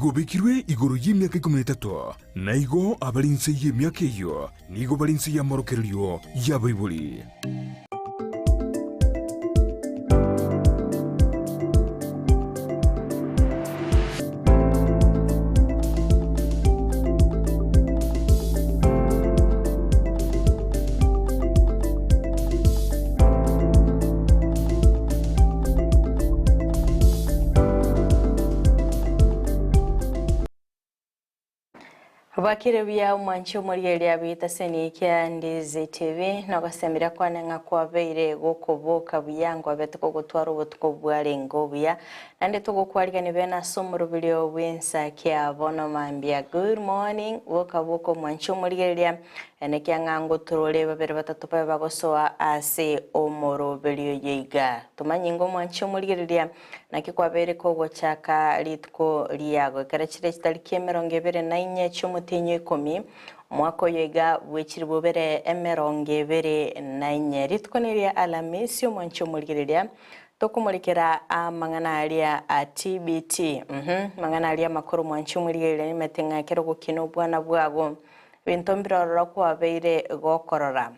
Gobekirwe igoro y'imyaka 13 na igo abarinse y'imyaka iyo nigo barinse y'amorokeryo y'abayibuli. Bakire bya umwancho muri ya bita senikia Ndizi TV no gasemira kwana nga kwabeire gokoboka byango abeteko gutwara ubutko bwarengo bya nande tugokwalika ni bena somero bilyo bw'ENSAKIA bono mambia. Good morning wokaboko mwancho muri ya enekia ngango turole babere batatu pa bagosoa ase omoro bilyo yiga tumanyingo mwancho muri ya nakikwabere ko gochaka litko liyago karachire kitariki 24 cy'umutinyo 10 mwako yega wechiri bubere 24 ritkoneria ALHAMISI mwancho mulgireria tokumurikira amanganalia a TBT manganalia makuru mwancho mulgireria nimetenga kero gukino bwana bwago bintombiroro kwabeire gokorora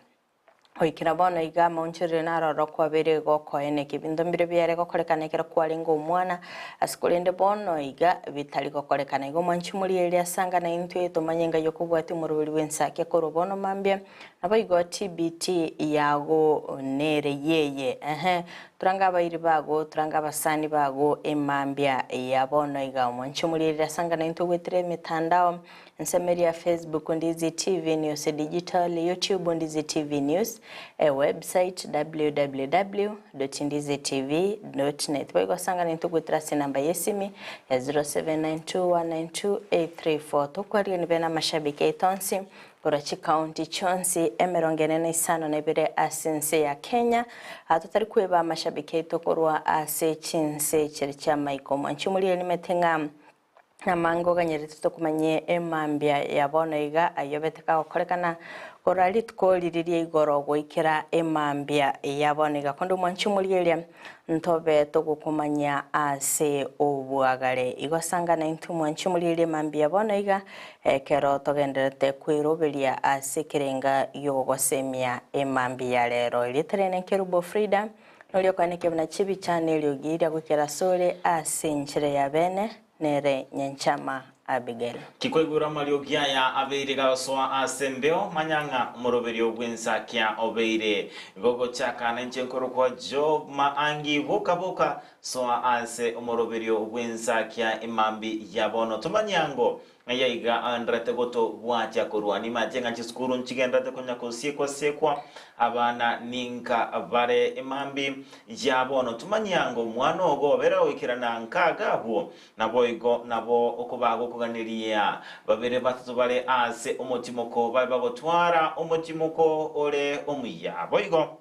oikira bono iga monchire naroro kwabeire gokoene kibindombire byare gokorekana kera kwalingo umwana asikolende bono iga bitali gokorekana igo mwanchi muri elia sanga na intwe tomanyenga yokubwati mu rubiri w'ENSAKIA korobono mambye abo igo TBT yago nere yeye turanga abayiri bago turanga abasani bago emambya yabono iga mwanchi muri elia sanga na intwe wetre mitandao nsemeria Facebook Ndizi TV News Digital, YouTube Ndizi TV News, website www.ndizitv.net. Baigo sanga nintugutrasi namba yesimi ya 0792192834. Tukwari nibena mashabiki itonsi Gorachi County chonsi emerongene isano nebere asense ya Kenya. Hatutari kueba mashabiki itokorwa ase chinse chiricha maiko mwanchumuli nimetenga namango ganyerito kumanye emambya yabona iga ayobeteka okorekana korali tkoliririe igoro goikira emambya yabona iga kondo mwanchi mulielia ntobe togukumanya ase obwagare igosanga na intu mwanchi mulielia mambya yabona iga kero togenderete kwirobelia ase kirenga yogosemia emambya lero ilitrene KERUBO FRIDAH nolio kwaneke bna chibi channel yogira gukira sole ase nchire ya bene nere Nyanchama Abigael. Kikwegura Mario Giaya abeire gasoa asembeo manyanga moroberio gw'ENSAKIA obeire gogo chaka nenchenkoro kwa job MAANGI boka soa ase moroberio gw'ENSAKIA imambi yabono tumanyango yaiga andrate goto bwacha kurwani majenga chiskuru nchigendate konya kosekwa abana ninka bare imambi yabono tumanyango mwano go bera wikirana nkaga bo naboigo nabo okubago kuganiria babere batatu bare ase umutimoko babagotwara umutimoko ole omuya boigo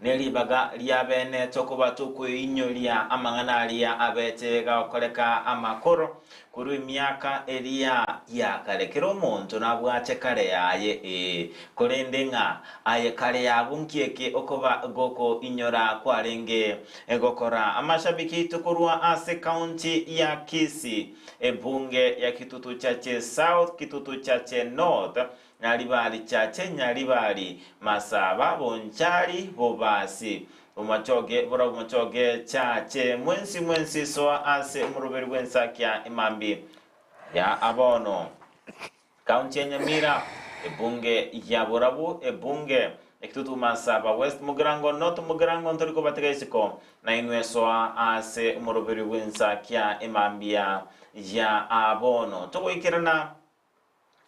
neli baga liabene tokobatu kuinyolia amanganalia abete gakoleka amakoro kuri myaka elia ya kare kero monto nabwache kare yaye korendenga aye kare yabunkieke okoba goko inyora kwarenge egokora amashabiki tukurwa ase county ya Kisii ebunge ya kitutu chache south kitutu chache north nyalibali chache nyalibali masaba bonchari bobasi umachoge bora umachoge chache mwensi soa ase umuruberi w'ENSAKIA imambi ya abono county ya Nyamira ebunge ya Borabu ebunge ekitutu masaba west mugirango north mugirango ntoriko bategaisiko na inwe soa ase umuruberi w'ENSAKIA imambi ya abono togoikirana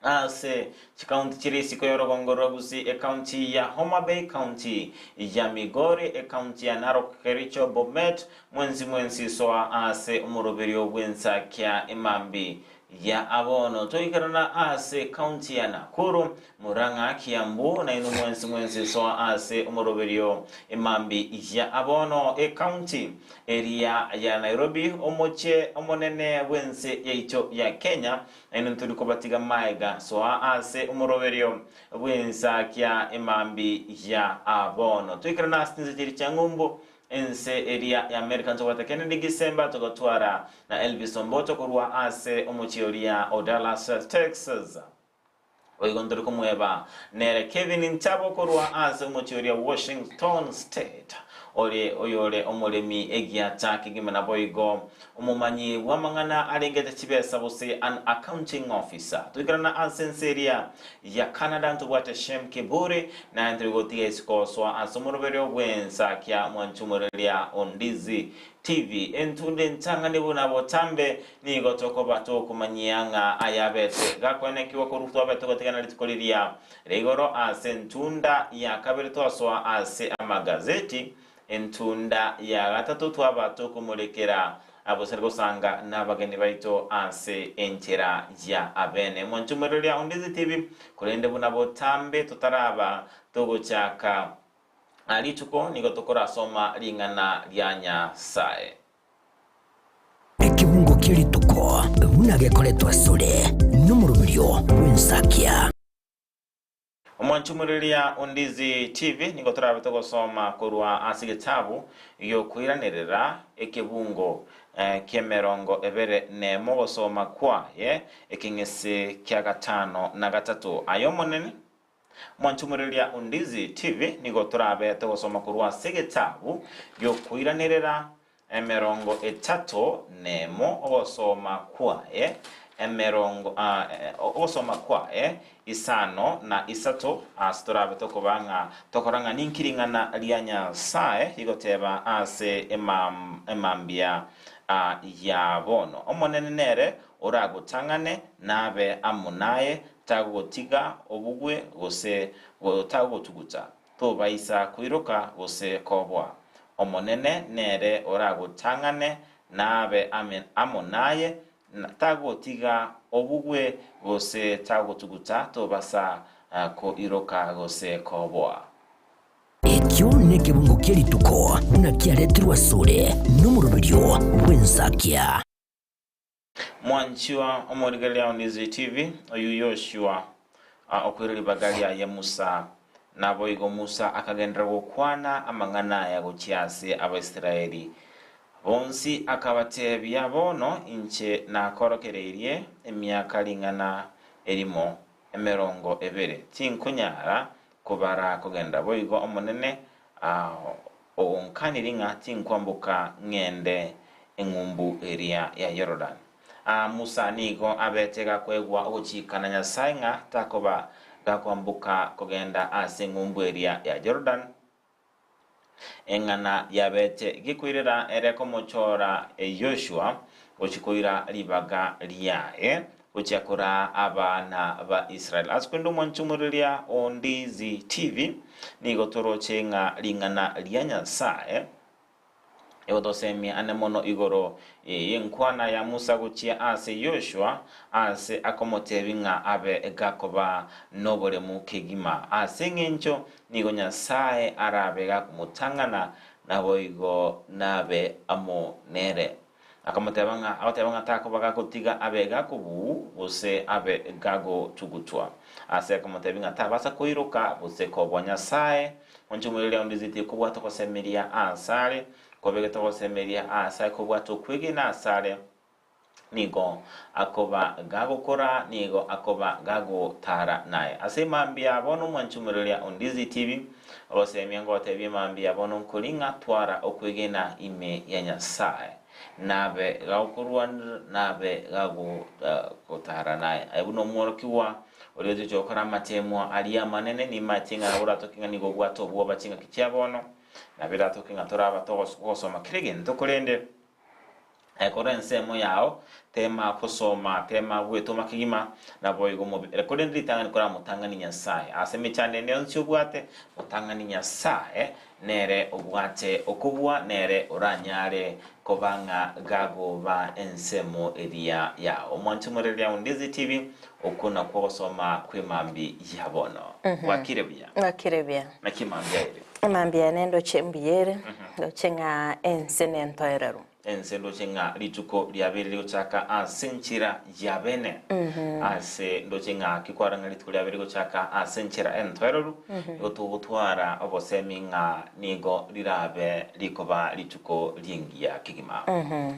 ase county chirisi ko yorogongoro Gusii county ya Homa Bay county ya Migori county ya Narok Kericho Bomet mwensi soa ase umuroberio w'ENSAKIA imambi ya abono toikarana ase county ya Nakuru Murang'a Kiambu na ino mwensi soa ase umuroberio imambi ya abono county area ya Nairobi omoche omonene wense yaicho ya Kenya na ino turiko batiga maiga soa ase umuroberio w'ENSAKIA imambi ya abono toikarana ase changumbu ense area ya American to Kennedy December to gotwara na Elvis Omboto kurwa ase omuchioria o Dallas Texas oigondoro kumweba nere Kevin Ntabo kurwa ase omuchioria Washington State oyore omulemi egiata kigimana boigo omumanyi wamangana alengete chibesa bose an accounting officer tuikarana ansenseria ya Canada ntubwate Shem Kiburi na entregotia iskoswa asomoroberio gwensakia mwanchumurelia Ndizi TV entunde ntangane bona botambe nigo tokoba to kumanyanga ayabete gakwenekiwa kurufwa beto gotegana litikoliria regoro asentunda ya kabirito aswa ase amagazeti entunda ya gatatu twabato kumulekera abosergo sanga nabageni baito ase enchera ya abene mwanchumurelia Ndizi TV kulende buna botambe tutaraba togochaka alituko nigo tokora soma lingana lyanya sae ekibungo kirituko bunage koletwa sule numurubiryo wensakia omwanchumurelia Ndizi TV nigo turabe togosoma kurwa asigetabu yo kwiranirira ekibungo kemerongo ebere nemo gosoma kwa ekingese kya gatano na gatatu ayomonene mwanchumurelia Ndizi TV nigo turabe togosoma kurwa segetabu yo kwiranirira emerongo etatu nemo ogosoma kwa emerongo ogosoma kwa isano na isato asiturabe tokobanga tokoranga ninkiringana lyanya sae igoteba ase emambia ya bono omonene nere oragutangane nabe amunaye tagotiga obugwe gose tagotuguta tobaisa kwiruka gose kobwa omonene nere oragutangane nabe amunaye tagotiga obugwe gose tagotuguta tobasa ko iroka gose kobwa ekyo nekibungo kirituko unakialetirwa sule numurubiryo wensakia mwanchiwa omorigalia Ndizi TV oyu Yoshua okwirili bagalia ya Musa nabo igo Musa akagendera gukwana amangana ya gukiasi Abaisiraeli bonsi akabatebya bono inche nakorokereirie emyaka lingana erimo emerongo ebere tinkunyara kubara kugenda boigo omonene onkaniringa tinkwambuka ngende engumbu area ya Jordan Musa nigo abetega kwegwa ogchikana Nyasaye nga takoba gakwambuka kugenda ase ngumbu area ya Jordan engana yabete gikwirira ereko mochora Yoshua ochikoira libaga liae ochakora abana ba Israel askwendo mwanchumurelia Ndizi TV nigo torochenga lingana lyanya sae Ewadosemi anemono igoro yenkwana ya Musa guchia ase Yoshua ase akomotebinga abe gakoba nobole mukegima ase ngencho nigo Nyasaye arabe gakumutangana nabo igo nabe amo nere akamotebanga takoba gakotiga abe gakubu bose abe gago tugutwa ase akomotebinga tabasa koiruka bose kobwa Nyasaye onchumulelia Ndizi TV kubwa tokosemeria asale kobege togosemeria asa kobwa tokwegena asale nigo akoba gagokora nigo akoba gago tara naye ase mambia bono mwanchumurelia Ndizi TV osemia ngote bimambia bono nkulinga twara okwegena ime ya Nyasaye nabe gakurwan nabe gago kotara naye abuno mworokiwa olioje chokora matemwa aliya manene ni matinga ura tokinga nigo gwato bwo batinga kichabono na bila tokinga toraba togosoma kiregen tokolende ekorense yao tema kusoma tema weto makigima na boigo mobi rekolende litanga kora mutanga ni Nyasaye asemi chande noncho bwate mutanga ni Nyasaye nere obwate okubwa nere oranyare kobanga gago ba ensemo eria ya omwanchumurelia Ndizi TV okuna kwosoma kwimambi yabono wakirebya nakimambia ile mambia nendo chembiyere dochenga ensene ntoerero ensendo chenga lituko lyabere chaka asenchira yabene ase ndo chenga kikwaranga lituko lyabere chaka asenchira entweruru otugutwara oboseminga nigo lirabe likoba lituko lingia kigima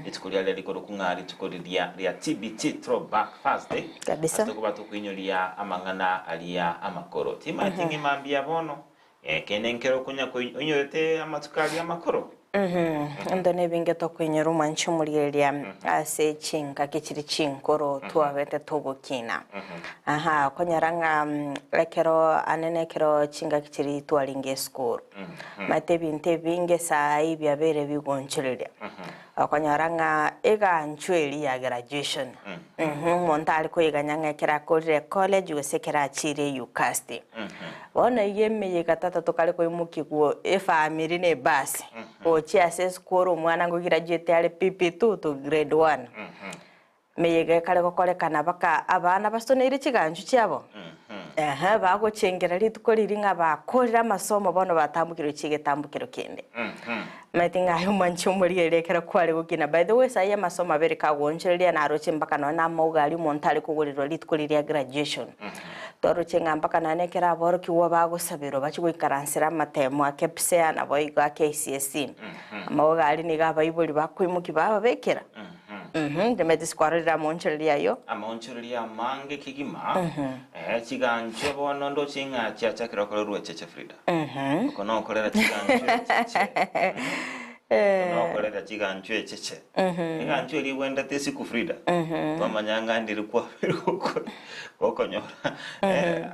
lituko lyale likoro kunga lituko lya TBT throwback Thursday kabisa kuba tukwinyolia amangana alia amakoro tima tingi mambia bono kenenkero kunya kunyote amatukali amakoro ndone binge to kwinyero mancho muriyeria ase chinga kichiri chinkoro tuwete tobokina aha konyaranga lekero anenekero chinga kichiri twalinge school mate binge sai byabere bigonchiriria akonyaranga ega nchweli ya graduation montali ko iganyanga kera college wesekera chire ukasti ona yemeye gatata tokale ko imukigwo family ne basi ochi ase school umwana ngo graduate ale PP2 to grade 1 meyege kale ko kolekana baka abana basonere chiganju cyabo bago chengera lituko liringa bakorera masomo bono batambukiro chigetambukiro kende matinga ayo mancho muri elekera kwale gukina by the way sai masomo abereka gonchereria na roche mpaka na maugali montali kuguriro lituko liria graduation toro chenga mpaka na nekera boro kiwo bago sabiro bachiko ikaransira matemo akepsea na boigo KCSE maugali niga bayibuli bakwimuki baba bekera ndemete skwarira monchereria yo amonchereria mange kigima chigancho bono ndo chinga chakira ko ruweche FRIDAH kono kolera chigancho cheche no kolera chigancho cheche chigancho liwenda tesi ku FRIDAH bamanyanga ndiri kwa kokonyora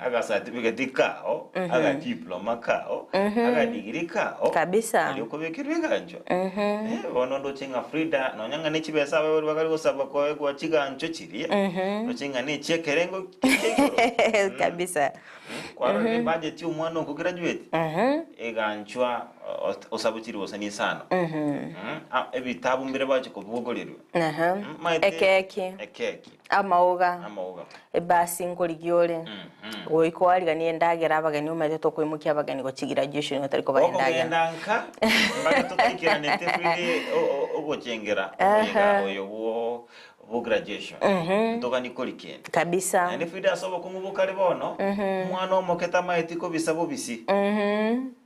aga certificate kao aga diploma kao aga degree kao kabisa yuko bekirwe gancho bono ndo chinga FRIDAH no nyanga nechibesa bawe bakari gusaba kwa chigancho chiriye no chinga ne chekerengo kikekoro kabisa kwa budget y'umwana ngo graduate eganchwa osabuchiri bosani sana ebitabu mbere baje ko bugorerwe ekeki amauga ebasi ngoligiole goiko aligani endagera abagani umete to kwimukia abagani go graduation batari ko bayendagera ndanka mbaka tutikira nete fridi ogochengera oyo bo graduation ndoga nikolikene kabisa ene FRIDAH sobo kumubukari bono mwana omoketa maitiko bisabo bisi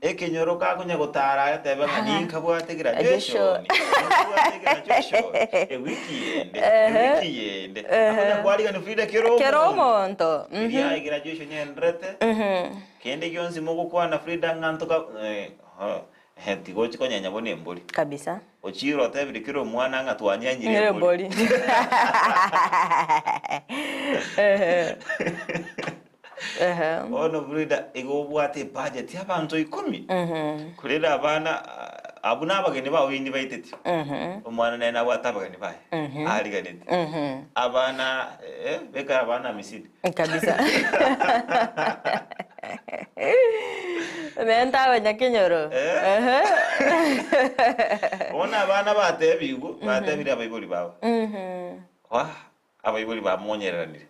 ekenyoroka kunya gotara yateba ninka bwate graduation weekend akuna kwali ni FRIDAH kero monto ya graduation yenrete kende gyonzi mogo kwa na FRIDAH ngantoka heti gochi konya nyabone mboli kabisa ochiro atebiri kiro mwana ngatwanyanyire mboli ono FRIDAH igobwate budget y'abantu 10 kurera abana abuna abageni bawe indi bayitete umwana nena watabageni baye ari ganete abana beka abana misidi kabisa Menta abanyakenyoro ona abana batebigo batebira abayiboli bawe abayiboli bamonyeranire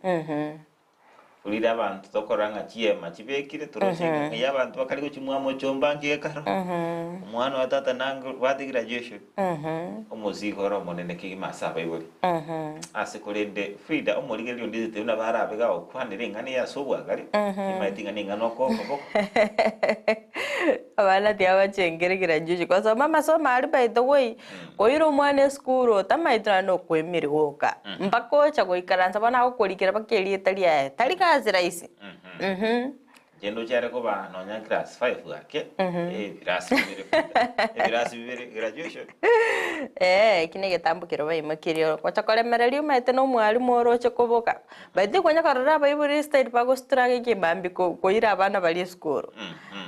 urira abantu tokoranga chiema chibekire turoshinga y'abantu bakari go chimwamo chomba ngekaro umwana wa tata nango wati graduation umuziko ro monene kigima saba ibori asekolende FRIDAH omoligeli Ndizi tuna barabega okwanire ngani yasobwa gari imaitinga ningano ko abana tiawa chengere graduation kwa sababu mama so mali by the way koiro mwana school tamaitra no kwemiri woka mpako cha koikaranza bana okolikira bakeli talia talika ziraisi jendo chare ko ba no nya class 5 gake birasi bibere graduation kinege tambukiro bayimakiriyo kwa chakole mereli umete no mwalimu oroche koboka bade kwanya karara bayiburi state pago strage ke bambi ko ira abana bali school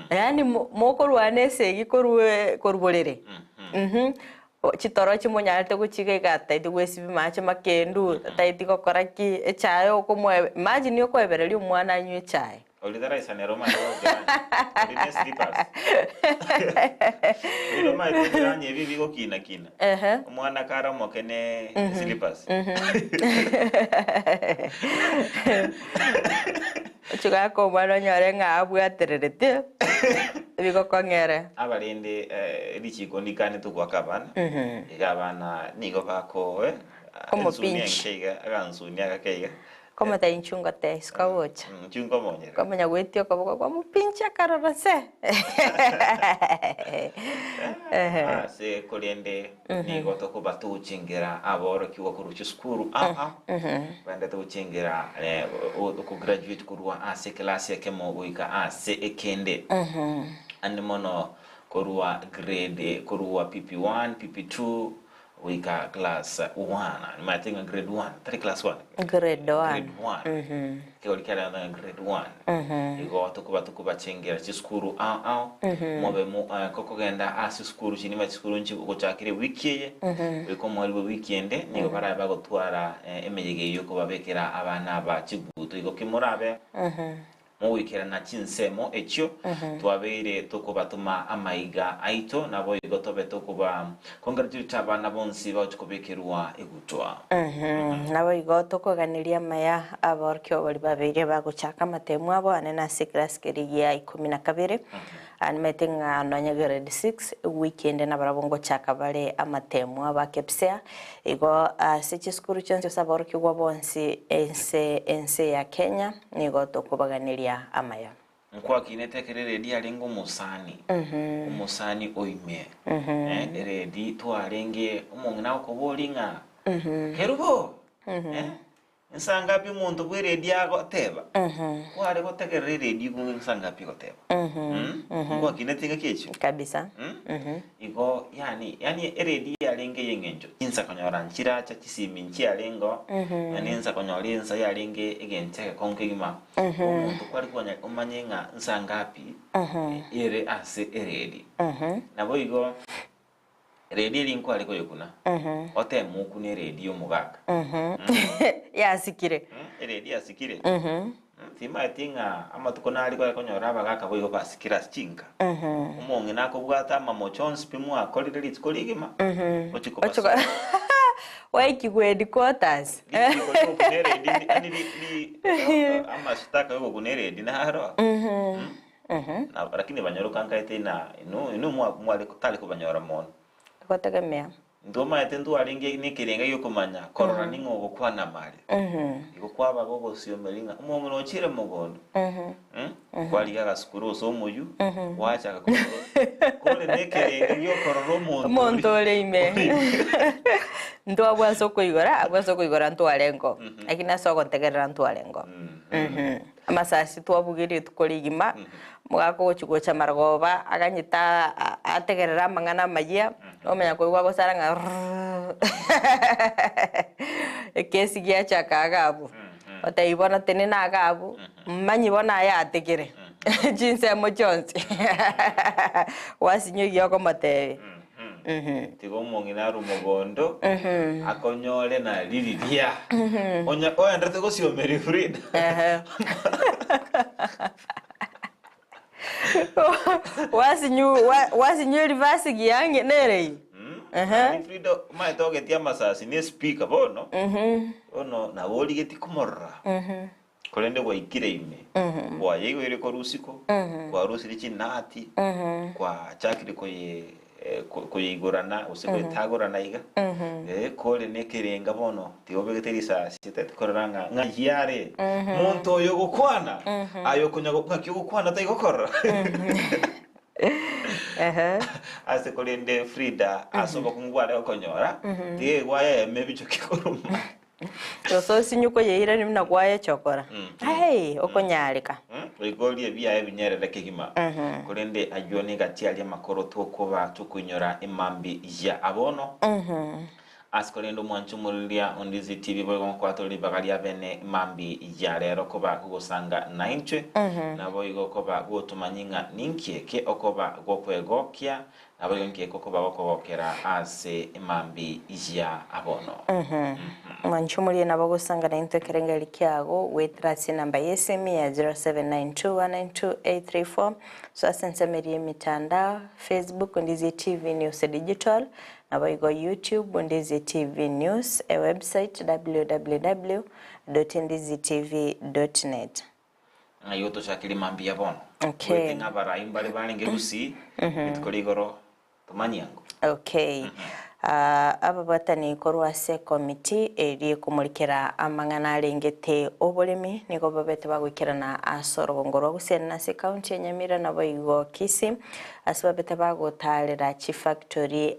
yani moko rwane segi korubolere chitoro chimonyalte kuchike gata idigwesi bimache makendu taiti kokoraki echayo komwe imagine yoko ebereli umwana anywe chai olidara isanero mano olidara slippers ilo mai tanye bibi go kina umwana kara mokene slippers chuka ko mwana nyare nga abwa tererete Biko kongere. Abalende lichiko ndikane tukwa kabana. Ikabana nigo bako Como pinch. Agansunia kakeiga. Como ta inchunga te skawocha. Chungo monye. Como nyagwetio como pincha kararase. Se kolende nigo toko batu chingira aboro kiwa kuruchu skuru banda to chingira ko graduate kurwa ase class yake mo wika ase ekende ande mono kurwa grade kurwa PP1 PP2 wika class 1 I think grade 1 class 1 grade 1 ke olikala na grade 1 igo to kuba chingira chi skuru mobe mu koko genda ase skuru chini ma skuru nchi ko chakire wiki wiko mwalibo weekend nigo bara bagotwara emeyege yo ko babekera abana ba chiguto igo kimurabe mu wikera na chinsemo echo twabeire tokubatuma amaiga aito nabo igo tobe tokuba congratulate abana bonsi ba chikobekerwa egutwa nabo igo tokuganiria maya aborkyo bari babeire baguchaka matemu abo anena class kerigia 12 and meeting anonya grade 6 weekend na barabongo chaka bare amatemu abakepsea igo sichi skuru chonse saborkyo bonsi ense ya Kenya nigo tokubaganiria amaya nkwa kinete redi alengo musani umusani oime redi twarenge umongina ko bolinga kerubo nsangapi muntu bwe redi ago teba kware ko tegere redi ku nsangapi ko teba nkwa kinete ngakecho kabisa igo yani redi alenge yengenjo insa kanyora nchira cha kisimi nchi alengo nanenza kanyora insa yalenge egente konkegima umuntu kwari kwanya umanyenga nsangapi ere ase redi nabo igo redi linko aliko yokuna otemu kune redi omugaka yasikire redi asikire tima tinga amatukona aliko yakonyora abagaka boigo basikira chinga umonge nako bwata mamochons pimu akolire litskoligima ochiko waiki gwedi quarters amastaka yuko kuneredi na haro na lakini banyoruka nkaite na inu mwale kutali kubanyora mono kotegemea ndoma yatendu alinge nikirenga yokumanya korora ningo gukwana mali igukwaba gogo siomelinga umuntu ochire mugondo kwali yaga skuru so muyu wacha ka kole nekirenga yo kororo umuntu leime ndo abwaso kuigora ntwalengo akina soko ntegerera ntwalengo amasasi twabugiri tukoligima mwako chikocha margoba aganyita ategerera mangana magia omenya koigwa gosaranga ekesi gya chakagabu otaibona tenena agabu manyi bona ya ategere jinse mochonsi wasinyo yoko matebe tigo mongina rumogondo akonyole na lililia onya ndate go siomeri FRIDAH wasinyo rivasi giange nerei FRIDAH mai toge tia masasi ni speaker bono ono na woli geti kumorra kolende kwa ikire ime kwa yego ile korusiko kwa rusiri chinati kwa chakiri koye kuyigurana usiko tagurana iga kole nekirenga bono tiobegeterisa sitete koranga ngajyare muntu yo gukwana ayo kunyago ngakyo gukwana tayigokora ase kolende FRIDAH asoba kungwara okonyora tie gwaye mebicho kikoruma so sinyuko yeira ni na gwaye chokora hey okonyarika igoli ebya ebinyerere kegima kolende ajoni gati ali makoro tokoba tukunyora imambi ya abono askolendo mwanchu mulia on Ndizi TV boy kwa toli bagali abene imambi ya rero koba kugosanga nainche nabo igo koba gotumanyinga ninkieke okoba gokwegokia nabo yonke kokoba bakobokera ase imambi ya abono mwanchu mulia nabo gosanga nainche kerengeli kyago wetrasi namba yesemi ya 0792192834 so asensemerie mitandao Facebook Ndizi TV News Digital nabo YouTube Ndizi TV News, a website www.ndizitv.net. ngayoto shakili mambia bono Okay. Nga baraimba le bali Gusii mitkoligoro tumanyango. Okay. Aba batani korwase komiti eri kumurikira amangana arengete oburimi nigo babete bagwikirana asoro ngoro gusena se county ya Nyamira na boigo Kisii asabete bagotarira chi factory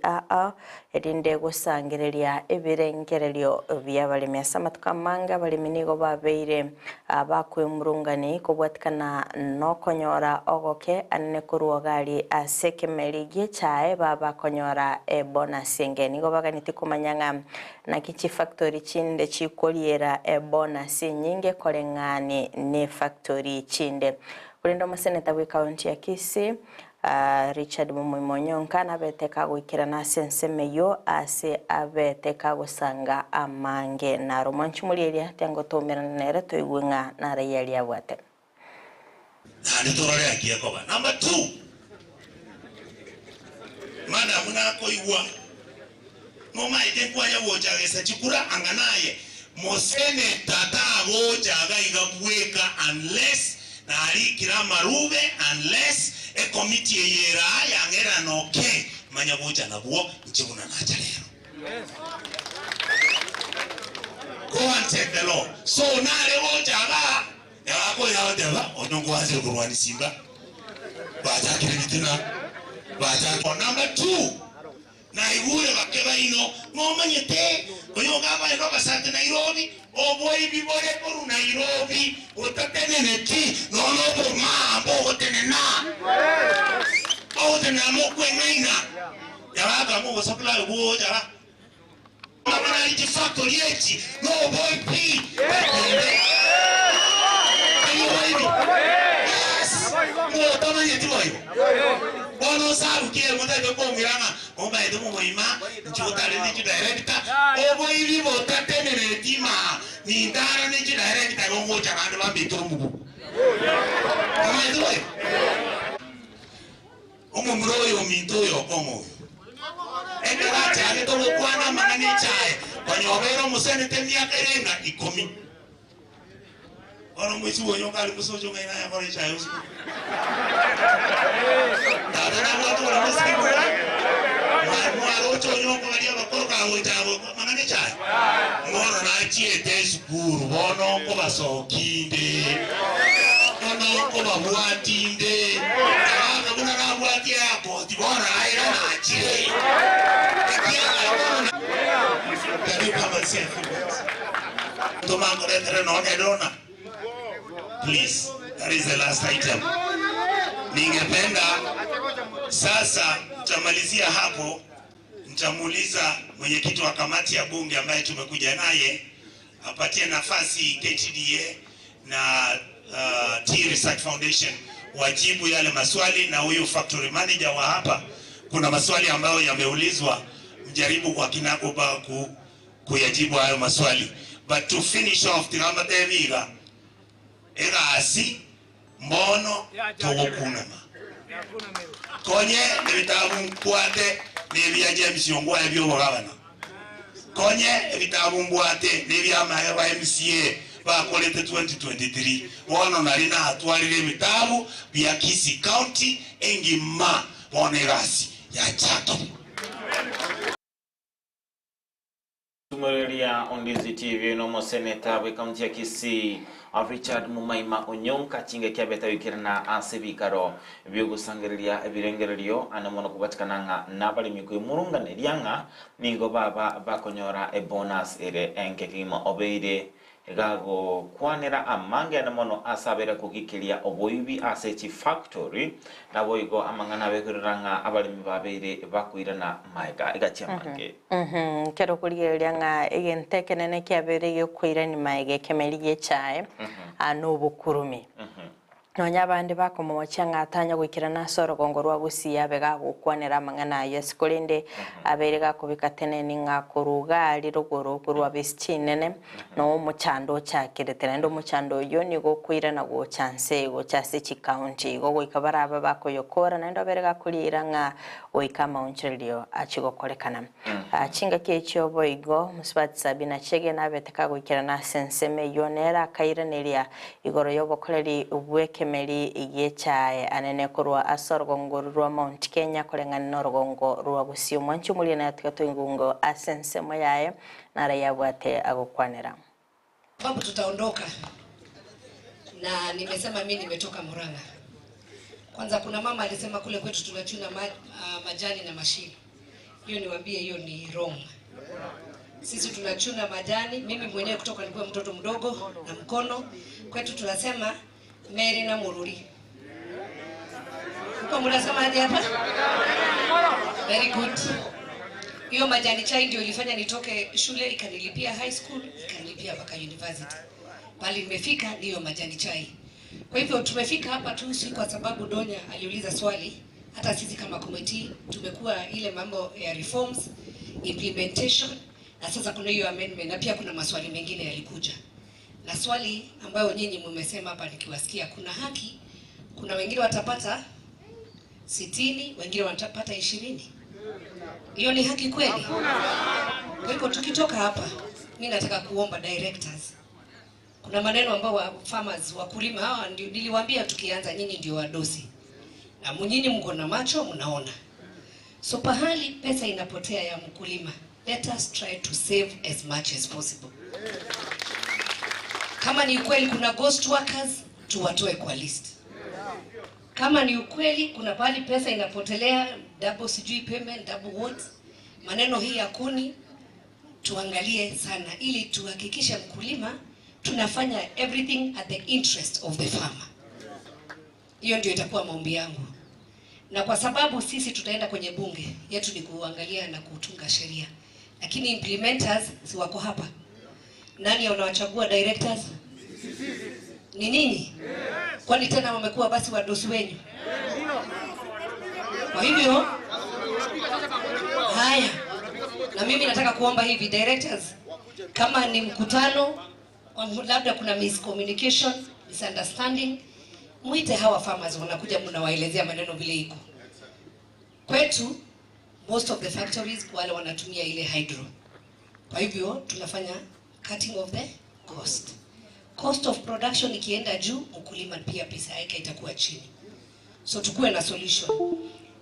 erinde gusangireria ebirengererio byabalimi asamatuka manga balimi nigo babeire abakwemurungani kubwatikana no konyora ogoke anene kuruogari asekemeri gichae baba konyora bonus nigo baganiti kumanyanga na kichi factory chinde chikoliera bonus nyinge kolengani ne factory chinde kulinda maseneta we county ya Kisii Richard Mumonyonka nabeteka gwikira na sensemeyo ase abeteka gusanga amange na romanchi mulieria tengo tomera nere toigwenga na rayali abwate nani torore akiakoba. Number 2, mana muna koigwa ngoma ite kwanya woja gesa chikura anganaye mosene tata woja gaiga bweka unless na ali kira marube unless a committee yera yangera noke manya woja na buo nchibuna na chalero. Go and take the law. So nale woja ga ya wako ya wadeva onongo waze kurwani simba baja kiritina baja. Number 2, na igure bakeba ino ngomanyete oyo gaba ero basante Nairobi oboi bibore koru Nairobi utateneneti nono bo mambo otenena otena mo kwenaina ya baba mo supply bo ja mama iti factory eti no boy p yes mo tamanyeti boy bono sabu kie mo dai ko miranga o ba edo mo ima njutale ni director o bo ili bo tatene ne tima ni ndara ni director go mo changa ba bi to mu o edo o mo mro yo mi to yo komo ende ba cha to ko ana mangani chae kwa nyobero musene temia kerenga ikomi ono mwisi wonyo kali musojo ngaina ya kore chae usiku na watu wanasikia mwaro chonyo kwa dia bakoroka wetabo mangane chai ngono na chiete sukuru bono ko basokinde bono ko babwatinde kana kuna na bwati yako tibona aira na chire karibu kama sefu toma ngore no edona. Please, that is the last item. Ningependa sasa tutamalizia hapo, nitamuuliza mwenyekiti wa kamati ya bunge ambaye tumekuja naye apatie nafasi KTDA na Tea Research Foundation wajibu yale maswali, na huyu factory manager wa hapa kuna maswali ambayo yameulizwa, mjaribu kwa kinagoba kuyajibu hayo maswali. But to finish off tirama teviga egasi mbono togokunama konye ebitabu mkwate nebya James Yongwa ebyo bogabana konye ebitabu mbwate nebya mahe ba MCA bakolete 2023 wono nalina atwalire ebitabu bya Kisii County engima bonegasi ya chato. Tumerelia on Ndizi TV no mo senator we county ya Kisii Richard Mumaima Onyonka chinge kyabeta wikirana asebikaro byogusangirelia ebirengererio anamono kubatikana nabali mikwe murungane lyanga nigo baba bakonyora bonus ere enkekima obeide gago kwanera amange anamono asabera kukikilia oboibi asechi factory na boigo amangana bekuranga abalimi babeire bakwirana maiga egachiamange kero kuligeria nga egentekenene kyabere yo kwirani maige kemelige chae anobukurumi nonya bandi bakomocha ngatanya gwikirana sorogongo rwa Gusii abega gukwanera mang'ana yes kulinde aberega kubika teneni ngakuruga ali ruguru rwa bistinene no muchando chakiretera ndo muchando yo ni gokwira na go chance go chase county go goikabara aba bakoyokora na ndo berega kulira nga oika maunchilio achigokolekana achinga kecho boigo musbati sabina chege na beteka gwikirana senseme yonera kaireneria igoro yo bokoleri ubweke meri igechae anene kurwa asorogongo rwa Mount Kenya kulengana n'orogongo rwa Gusii mwanchu muri na tukato ingungo asense moyaye nara yabwate agokwanera babu tutaondoka na nimesema mimi nimetoka Murang'a. Kwanza kuna mama alisema kule kwetu tunachuna majani na mashini. Hiyo niwaambie hiyo ni wrong. Sisi tunachuna majani, mimi mwenyewe kutoka nilikuwa mtoto mdogo na mkono kwetu tunasema Meri na Mururi. Kwa mnasema aje hapa? Very good. Hiyo majani chai ndio ilifanya nitoke shule, ikanilipia high school, ikanilipia mpaka university. Bali nimefika hiyo majani chai. Kwa hivyo tumefika hapa tu si kwa sababu Donya aliuliza swali. Hata sisi kama committee tumekuwa ile mambo ya reforms, implementation, na sasa kuna hiyo amendment na pia kuna maswali mengine yalikuja. Na swali ambayo nyinyi mmesema hapa nikiwasikia kuna haki, kuna wengine watapata 60, wengine watapata 20. Hiyo ni haki kweli? Kwa hivyo tukitoka hapa, mimi nataka kuomba directors. Kuna maneno ambao wa farmers wakulima hawa ndio niliwaambia tukianza nyinyi ndio wadosi. Na nyinyi mko na macho mnaona. So pahali pesa inapotea ya mkulima, let us try to save as much as possible. Kama ni ukweli kuna ghost workers, tuwatoe kwa list. Kama ni ukweli kuna pahali pesa inapotelea, double sijui payment, double what, maneno hii ya kuni, tuangalie sana ili tuhakikishe mkulima tunafanya everything at the interest of the farmer. Hiyo ndio itakuwa maombi yangu. Na kwa sababu sisi tutaenda kwenye bunge, yetu ni kuangalia na kutunga sheria. Lakini implementers si wako hapa. Nani wanawachagua directors? Ni nini? Kwani tena wamekuwa basi wadosi wenyu? Kwa hivyo haya, na mimi nataka kuomba hivi directors, kama ni mkutano labda kuna miscommunication, misunderstanding, muite hawa farmers wanakuja mnawaelezea maneno vile iko. Kwetu most of the factories wale wanatumia ile hydro. Kwa hivyo tunafanya cutting of the cost. Cost of production ikienda juu, mkulima pia pesa yake itakuwa chini. So tukue na solution.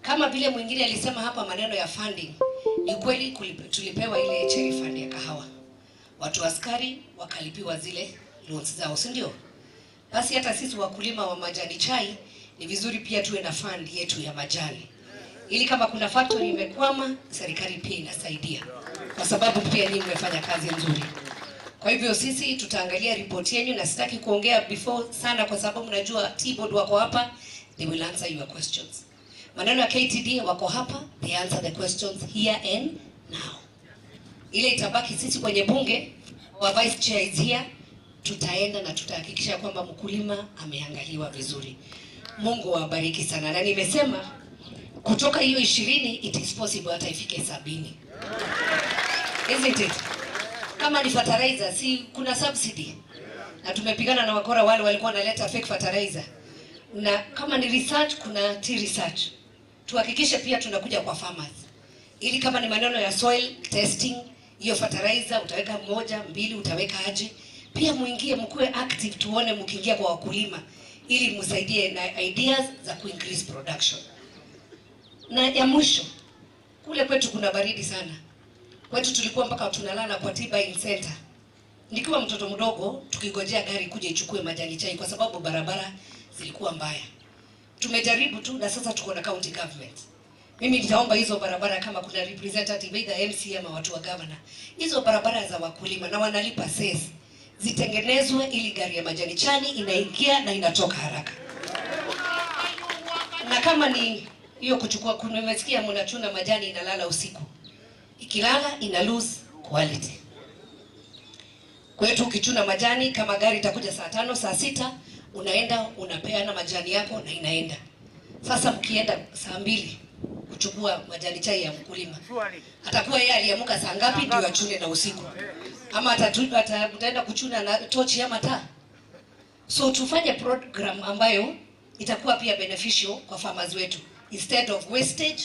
Kama vile mwingine alisema hapa maneno ya funding, ni kweli tulipewa ile cherry fund ya kahawa. Watu askari wakalipiwa zile loans zao, si ndio? Basi hata sisi wakulima wa majani chai ni vizuri pia tuwe na fund yetu ya majani. Ili kama kuna factory imekwama, serikali pia inasaidia. Kwa sababu pia nyinyi mmefanya kazi nzuri. Kwa hivyo sisi tutaangalia report yenu na sitaki kuongea before sana kwa sababu najua T-board wako hapa, they will answer your questions. Maneno ya KTD wako hapa, they answer the questions here and now. Ile itabaki sisi kwenye bunge, wa vice chair is here, tutaenda na tutahakikisha kwamba mkulima ameangaliwa vizuri. Mungu awabariki sana. Na nimesema kutoka hiyo 20 it is possible hata ifike 70. Isn't it? Kama ni fertilizer, si kuna subsidy. Na tumepigana na wakora wale walikuwa wanaleta fake fertilizer. Na kama ni research, kuna research. Tuhakikishe pia tunakuja kwa farmers. Ili kama ni maneno ya soil testing, hiyo fertilizer utaweka 1, 2 utaweka aje. Pia muingie mkue active tuone mkiingia kwa wakulima ili msaidie na ideas za increase production. Na ya mwisho, kule kwetu kuna baridi sana. Kwetu tulikuwa mpaka tunalala kwa T-buying center. Nikiwa mtoto mdogo tukigojea gari kuja ichukue majani chai kwa sababu barabara zilikuwa mbaya. Tumejaribu tu na sasa tuko na county government. Mimi nitaomba hizo barabara kama kuna representative either MC ama watu wa governor. Hizo barabara za wakulima na wanalipa cess zitengenezwe ili gari ya majani chai inaingia na inatoka haraka. Na kama ni hiyo kuchukua, nimesikia mnachuna majani inalala usiku. Ikilala ina lose quality. Kwetu ukichuna majani kama gari itakuja saa 5 saa 6 unaenda unapeana majani yako na inaenda. Sasa mkienda saa 2 kuchukua majani chai ya mkulima, atakuwa yeye aliamka saa ngapi ndio achune na usiku, ama ataenda kuchuna na tochi ama taa? So tufanye program ambayo itakuwa pia beneficial kwa farmers wetu, instead of wastage,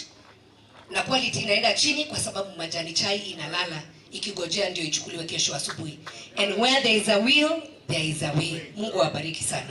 na quality inaenda chini kwa sababu majani chai inalala ikigojea ndio ichukuliwe kesho asubuhi. And where there is a will, there is a way. Mungu awabariki sana.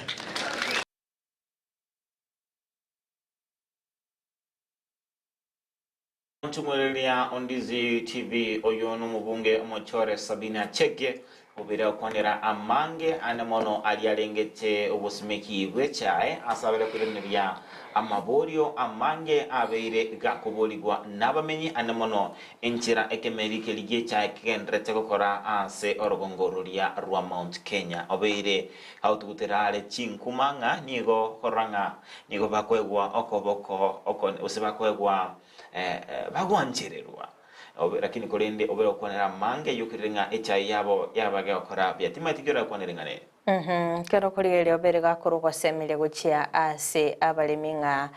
Ntumulilia Ndizi TV oyono mubunge omochore Sabina Chege ubira kwanira amange anemono alialengete obusimeki bwechae asabere kuremeria amaborio amange abeire gakuboligwa nabamenyi anemono enchira ekemerike ligie chae kendrete gukora ase orogongororia rwa Mount Kenya obeire hautuguterale chinkumanga nigo koranga nigo bakwegwa okoboko usibakwegwa bagwanchererwa lakini kolende obero kwanera mange yukiringa echai yabo yabage okora bya timatikira kwanerenga ne kero kolile obere gakorwa semile guchia ase abaliminga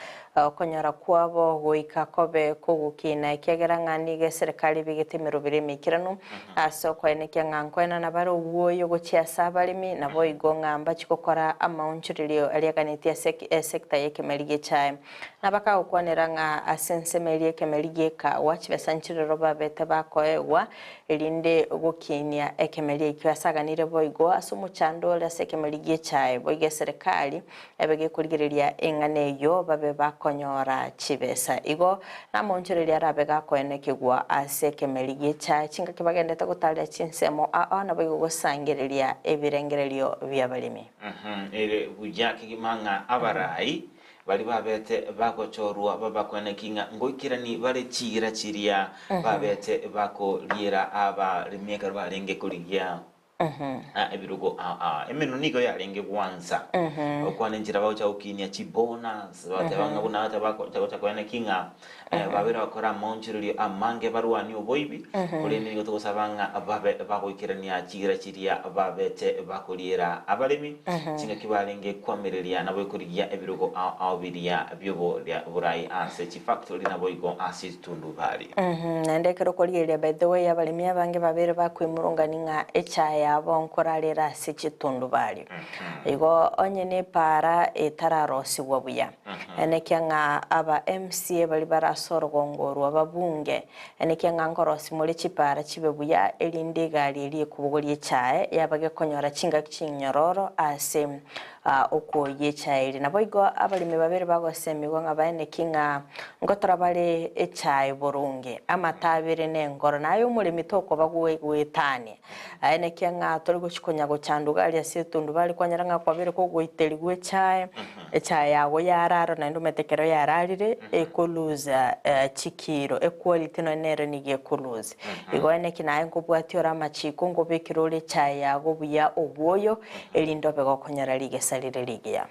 konyora kwabo goika kobe kugukina ikegera nige serikali bigetemero biremikirano aso kweneke ngankwena na baro uwoyo guchia sabalimi na boigo ngamba chikokora amaunchirilio aliaganitia sekta yekemelige chae na baka ukwaneranga asensemelie kemelige ka wachibesanchiriro babete bakoewa elinde gukinia ekemelie kyasaganire boigo asumuchando la sekemelige chae boige serikali ebege kuligirelia enganeyo babe bakonyora chibesa igo na moncherelia rabega koenekegwa asekemelige chae chinga kibagendete gutalia chinsemo na boigo gosangerelia ebirengerelio byabalimi ere bujake kimanga abarai bali babete bakochorwa babakwenekinga ngoikirani bale chigira chiria babete bako liera aba rimeka balenge kuligia ebirugo emeno nigo yarenge kwanza okwane njira bacha ukinia chibona bate banga kuna hata bako kwenekinga babera bakora monchirio amange barwani oboibi kuleni nigo tugosabanga babe bakoikirania chigira chiria babete bakoliera abalimi chinga kibalenge kwamereria nabo kurigia ebirugo abiria byobo ya burai ase chi factory nabo igo asitundu bali ndekero kolieria by the way abalimi abange babere bakwimurunganinga echaya bonkorarera sichitundu bali igo onyene para etararosi wabuya enekyanga aba MCA bali barasorogongorwa babunge enekyanga nkorosi muri chipara chibebuya elinde gali eli kubugolie chae yabage konyora chinga chinyororo ase okoye chae nabo igo abalimi babere bagosemigo ngabaene kinga ngotora bale echae burunge amatabire nengoro nayo mulimi toko baguwe gwetane ene kyanga tori guchikonya gochanduga ali asitundu bali kwanyaranga kwabere ko goiterigwe chae echae yago yararo na ndumetekero yararire ekoluza chikiro equality no nere nige koluza igo ene kinaye ngobwati ora machiko ngobekirole chae yago buya obwoyo elindobe gokonyara ligesalire ligia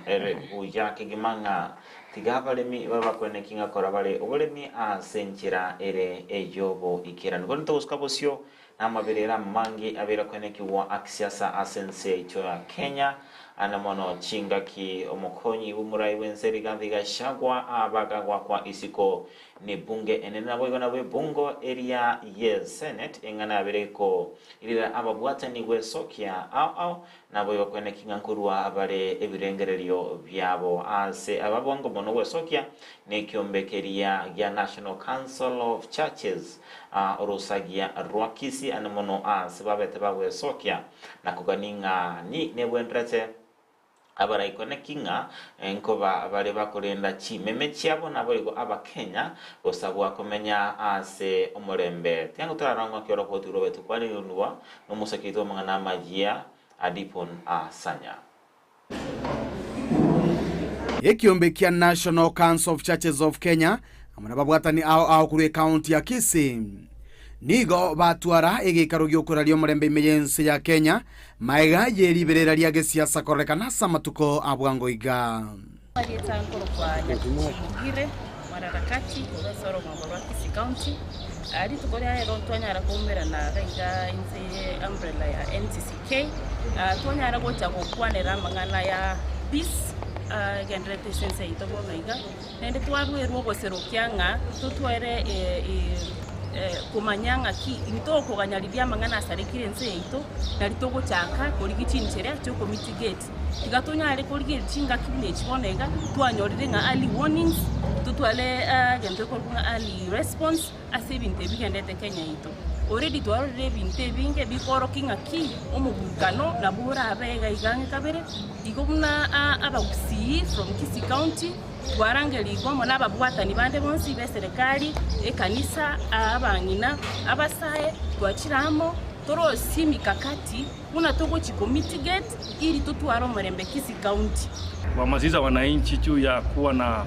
ere buya kigimanga tigabalemi babakwenekinga kora bale obolemi asenchira ere eyobo ikira ngo ntosukabosyo namabirera mangi abera kwenekiwa aksiasa asense choya Kenya anamono chingaki omokonyi umurai wenseri gandiga shagwa abagagwa kwa isiko ni bunge enena boigo na bungo area yes senate engana bereko ilira ababwata ni ENSAKIA au na boigo kwenekinga nkurwa abare ebirengerelio byabo ase ababongo bono ENSAKIA ne kyombekeria ya National Council of Churches orusagia rwa Kisii anamono ase babete ba ENSAKIA na kuganinga ni nebwendrate abara ikonekinga enkoba bale bakorenda chimeme chiabo nabo igo abakenya osabwa komenya ase omorembe tengo tararangwa kyoro poturo betu kwali nwa no musakito mangana magia adipon asanya ekiombe kia National Council of Churches of Kenya amana babwatani ao kuri county ya Kisii nigo batwara egikaro gyokorario murembe emergency ya Kenya maiga yeriberera ria gesiasa korekana samatuko abwango iga mwanaharakati urasoro mwambaro Kisii County ari tukoria ero twanyara kumera na raiga inze umbrella ya NCCK twanyara gocha gukwanera mangana ya peace gendrete sense itobo naiga nende twarwerwo goserokia nga tutwere kumanyanga ki intoko ganyaribia mangana sarikire nse ito na litoko chaka kurigichincherea cyo mitigate tigatonya ale kurigichinga kibine chibonega twanyorire nga early warnings tutwale gende kurunga early response asebinte bigendete Kenya ito already twarore binte binge bikoro kinga ki omugukano na bura abega igange kabere igomna abagusii from Kisii County warangeli gomo n'ababwatani bande bonsi be serikali ekanisa abangina abasaye twachiramo torosi mikakati unatogo chiko mitigate ili tutwaro murembe Kisii County. Kuhamasisha wananchi juu ya kuwa na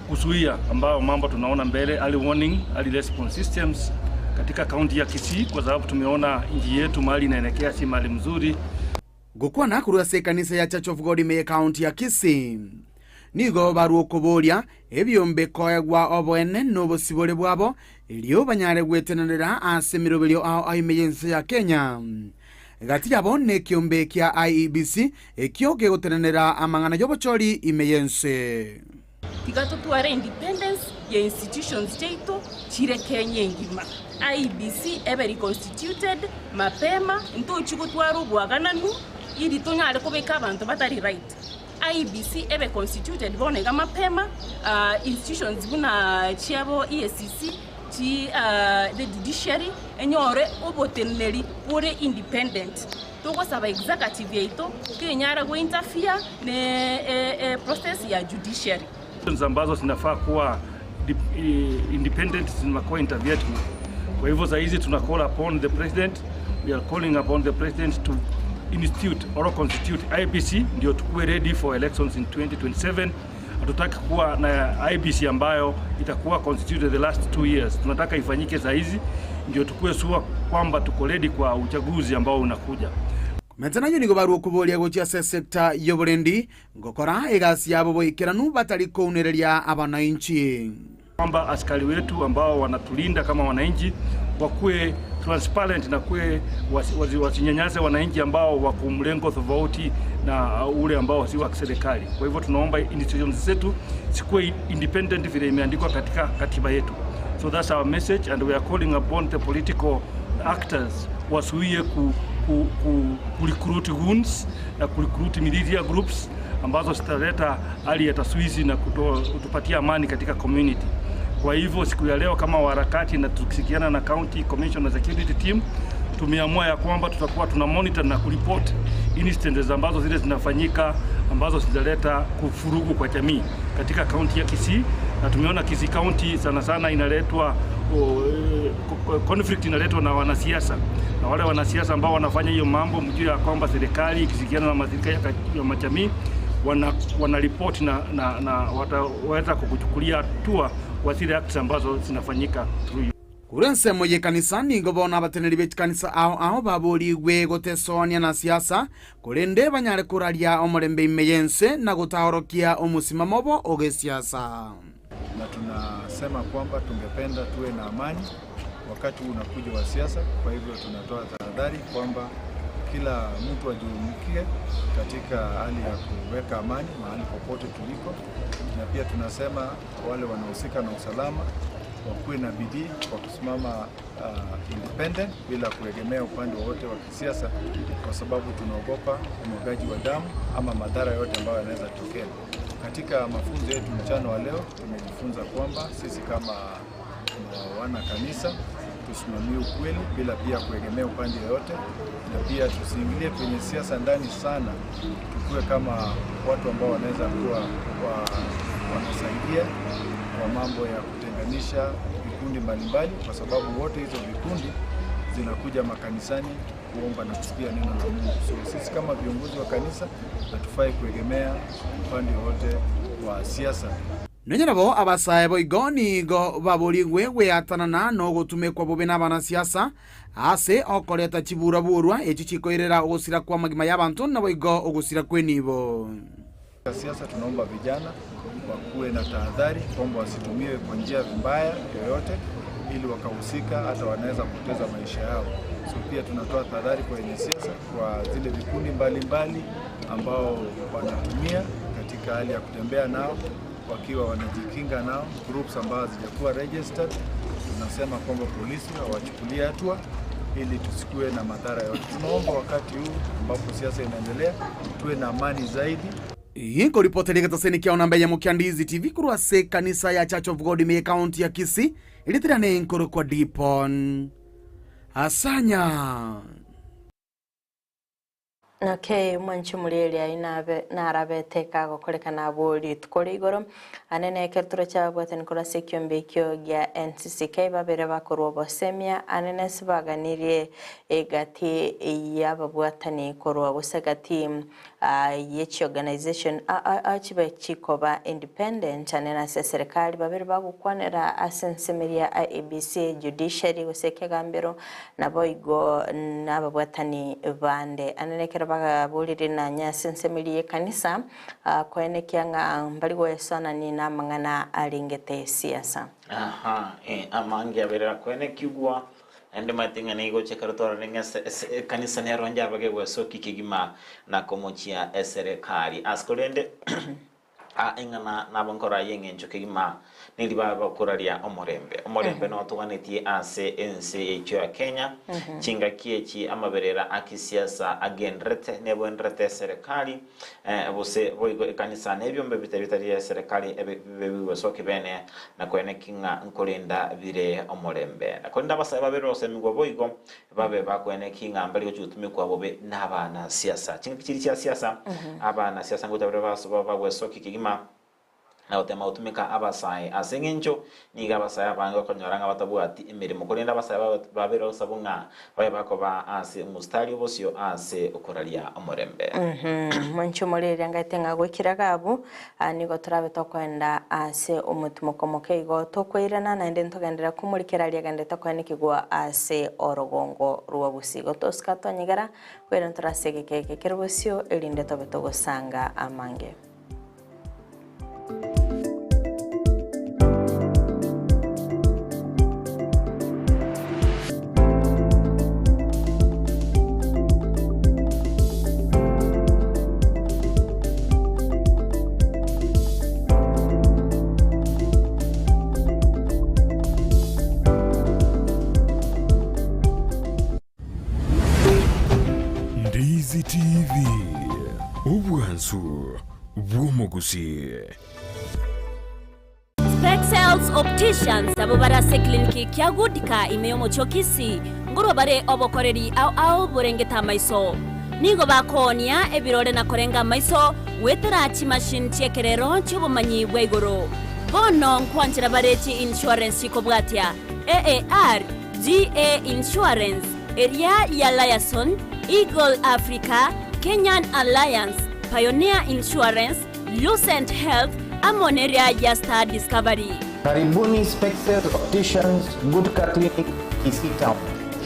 kuzuia ambao mambo tunaona mbele, early warning, early response systems katika kaunti ya Kisii, kwa sababu tumeona nchi yetu mahali inaelekea si mahali mzuri. Gukwana kurase kanisa ya Church of God me kaunti ya Kisii nigo barukoboria ebyombeko egwa obwene n'obusibole bwabo elio banyare gwetenera asemirobelio ao emergency ya Kenya gati yabo ne kiombe kya IEBC ekyo gegotenera amangana yobochori emergency tigato tuare independence ya institutions cheito chire Kenya ngima IEBC every constituted mapema nto chiko twaro bwagananu ili tonyale kubeka abantu batari right IEBC ebe constituted bonega mapema institutions buna chiabo EACC chi the judiciary enyore oboteneri pure independent toko saba executive yeito kenyara go interfere ne process ya judiciary ambazo zinafaa kuwa independent zinakuwa interviewed. Kwa hivyo saizi tuna call upon the president, we are calling upon the president to institute or constitute IEBC ndio tukue ready for elections in 2027. Hatutaki kuwa na IEBC ambayo itakuwa constituted the last 2 years. Tunataka ifanyike saizi ndio tukue sure kwamba tuko ready kwa uchaguzi ambao unakuja. Metana yoni gobaru kubolia gocha sector yoborendi ngokora egasi yabo boikeranu batali kounereria abananchi. Kwamba askari wetu ambao wanatulinda kama wananchi wakue transparent na kue wasinyanyase wananchi ambao wako mlengo tofauti na ule ambao si wa serikali. Kwa hivyo tunaomba institutions zetu zikuwe independent vile imeandikwa katika katiba yetu. So that's our message, and we are calling upon the political actors wasuie recruit goons na recruit militia groups ambazo zitaleta hali ya taswizi na kutupatia amani katika community. Kwa hivyo siku ya leo kama waharakati na tukisikiana na County Commissioner Security Team tumeamua ya kwamba tutakuwa tuna monitor na kureport instances ambazo zile zinafanyika ambazo zinaleta kufurugu kwa jamii katika kaunti ya Kisii, na tumeona Kisii County sana sana inaletwa conflict inaletwa na wanasiasa, na wale wanasiasa ambao wanafanya hiyo mambo mjue ya kwamba serikali ikisikiana na mashirika ya majamii wana report na wataweza kukuchukulia hatua kwa zile acts ambazo zinafanyika through. Kurense moye kanisa ningo bona abateneri bet kanisa ao baburi gwe gotesonia na siasa kurende banyare kuraria omurembe imeyense na gutahorokia omusimamo bo ogesiasa. Na tunasema kwamba tungependa tuwe na amani wakati unakuja wa siasa. Kwa hivyo tunatoa tahadhari kwamba kila mtu ajumuike katika hali ya kuweka amani mahali popote tuliko, na pia tunasema wale wanaohusika na usalama wakuwe na bidii kwa kusimama independent bila kuegemea upande wote wa kisiasa, kwa sababu tunaogopa umwagaji wa damu ama madhara yote ambayo yanaweza tokea. Katika mafunzo yetu mchana wa leo tumejifunza kwamba sisi kama wana kanisa tusimamie ukweli bila pia kuegemea upande yote, na pia tusiingilie kwenye siasa ndani sana, tukue kama watu ambao wanaweza kuwa wanasaidia kwa mambo ya kutenganisha vikundi mbalimbali, kwa sababu wote hizo vikundi zinakuja makanisani kuomba na kusikia neno la Mungu. So sisi kama viongozi wa kanisa hatufai kuegemea upande wote wa siasa. Nenyerabo abasaye boigoni go baburi wewe atanana no gutume kwa bobe n'abana siasa ase okoreta kibura burwa ekichikoirera ogusira kwa magima y'abantu na boigo ogusira kwenibo. Siasa tunaomba vijana wakuwe na tahadhari kwamba wasitumiwe kwa njia mbaya yoyote, ili wakahusika hata wanaweza kupoteza maisha yao. So pia tunatoa tahadhari kwenye siasa kwa zile vikundi mbalimbali ambao wanatumia katika hali ya kutembea nao wakiwa wanajikinga nao, groups ambazo hazijakuwa registered. Tunasema kwamba polisi hawachukulie hatua ili tusikue na madhara yote. Tunaomba wakati huu ambapo siasa inaendelea tuwe na amani zaidi. Inko ripoti rega seni kia onamba ya Ndizi TV kurwa se kanisa ya Church of God me county ya Kisii ilitira ne inkoro kwa dipon asanya. Okay, mwancho mulele inabe narabeteka gukoreka naburi tukore igoro anene kerturo cyabwate nikora sekyombe gya NCCK babere bakorwa bosemia anene sibaganirie egati yababwatani korwa gusagati yechi organization achibe chikoba independent anena serikali babere bagukwanira asensemeria ABC judiciary gusekegambero naboigo nababwatani bande anene bagabulire na nyasensemiliye kanisa kwene kyanga mbaligo sana ni na mangana alingete siasa amangi abera kwene kigwa ende matinga nego chekarutora renga kanisa ne ronja bage weso kikigima na komochia serikali askolende ingana nabankora yengencho kigima niliba bakuraria omorembe no tuganetie ase NCHO ya Kenya chinga kiechi amaberera akisiasa agenrete nebwenrete serikali bose boigo kanisa nebyombe bitari ya serikali ebebiwe soke bene na kwene kinga nkolinda bire omorembe akonda basaba berose migo boigo babe bakwene kinga mbali cyutumi kwa bobe nabana siasa chinga kiri cya siasa abana siasa ngotabere baso babwe soke kigima na utema utumika abasai asengencho niga abasai abanga konyoranga batabuati imirimo kurinda abasai babero sabunga baye bakoba ase mustari obosyo ase okoralia omorembe mwancho mulere ngaitenga gwikiraga abu nigo turabe tokwenda ase omutumo komoke igo tokwirana na ende ntogendera kumurikira liagande tokwene kigwa ase orogongo ruwa busigo toskato nyigara kwera nturasegeke kerubosyo elinde tobeto gosanga amange. Ndizi TV Ubwansu Gusii. Sales opticians abo barase kliniki kya gudika imeyomo chokisi ngoro bare obokoreri au burengeta maiso nigo bakonia ebirore na korenga maiso wetera chi machine chekerero chubumanyi bwegoro bono nkwanjira barechi insurance kobwatia AAR GA Insurance area ya Liason Eagle Africa Kenyan Alliance Pioneer Insurance Lucent Health Amoneria ya Star Discovery. Karibuni Spectral Opticians Good Clinic Kisii Town.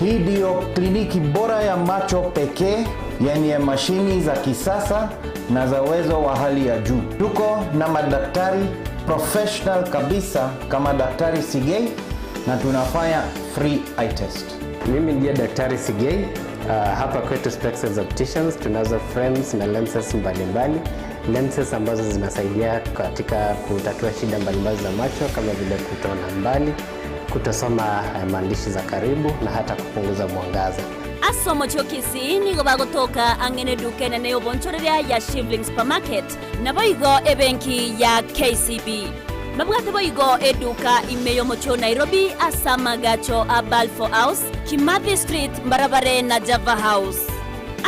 Hii ndio kliniki bora ya macho pekee yenye mashini za kisasa na za uwezo wa hali ya juu. Tuko na madaktari professional kabisa kama Daktari Sigei na tunafanya free eye test. Mimi ndiye Daktari Sigei. Hapa kwetu Spectral Opticians tunazo frames na lenses mbalimbali. Lenses ambazo zinasaidia katika kutatua shida mbalimbali za macho kama vile kutoona mbali, kutosoma maandishi za karibu na hata kupunguza mwangaza. Asomo chokisi nigo bagotoka angene dukene ne obonchoreria ya Shivling Supermarket na boigo ebenki ya KCB. Mabwate boigo eduka imeyo mocho Nairobi asama gacho a Balfour House, Kimathi Street, Mbarabare na Java House.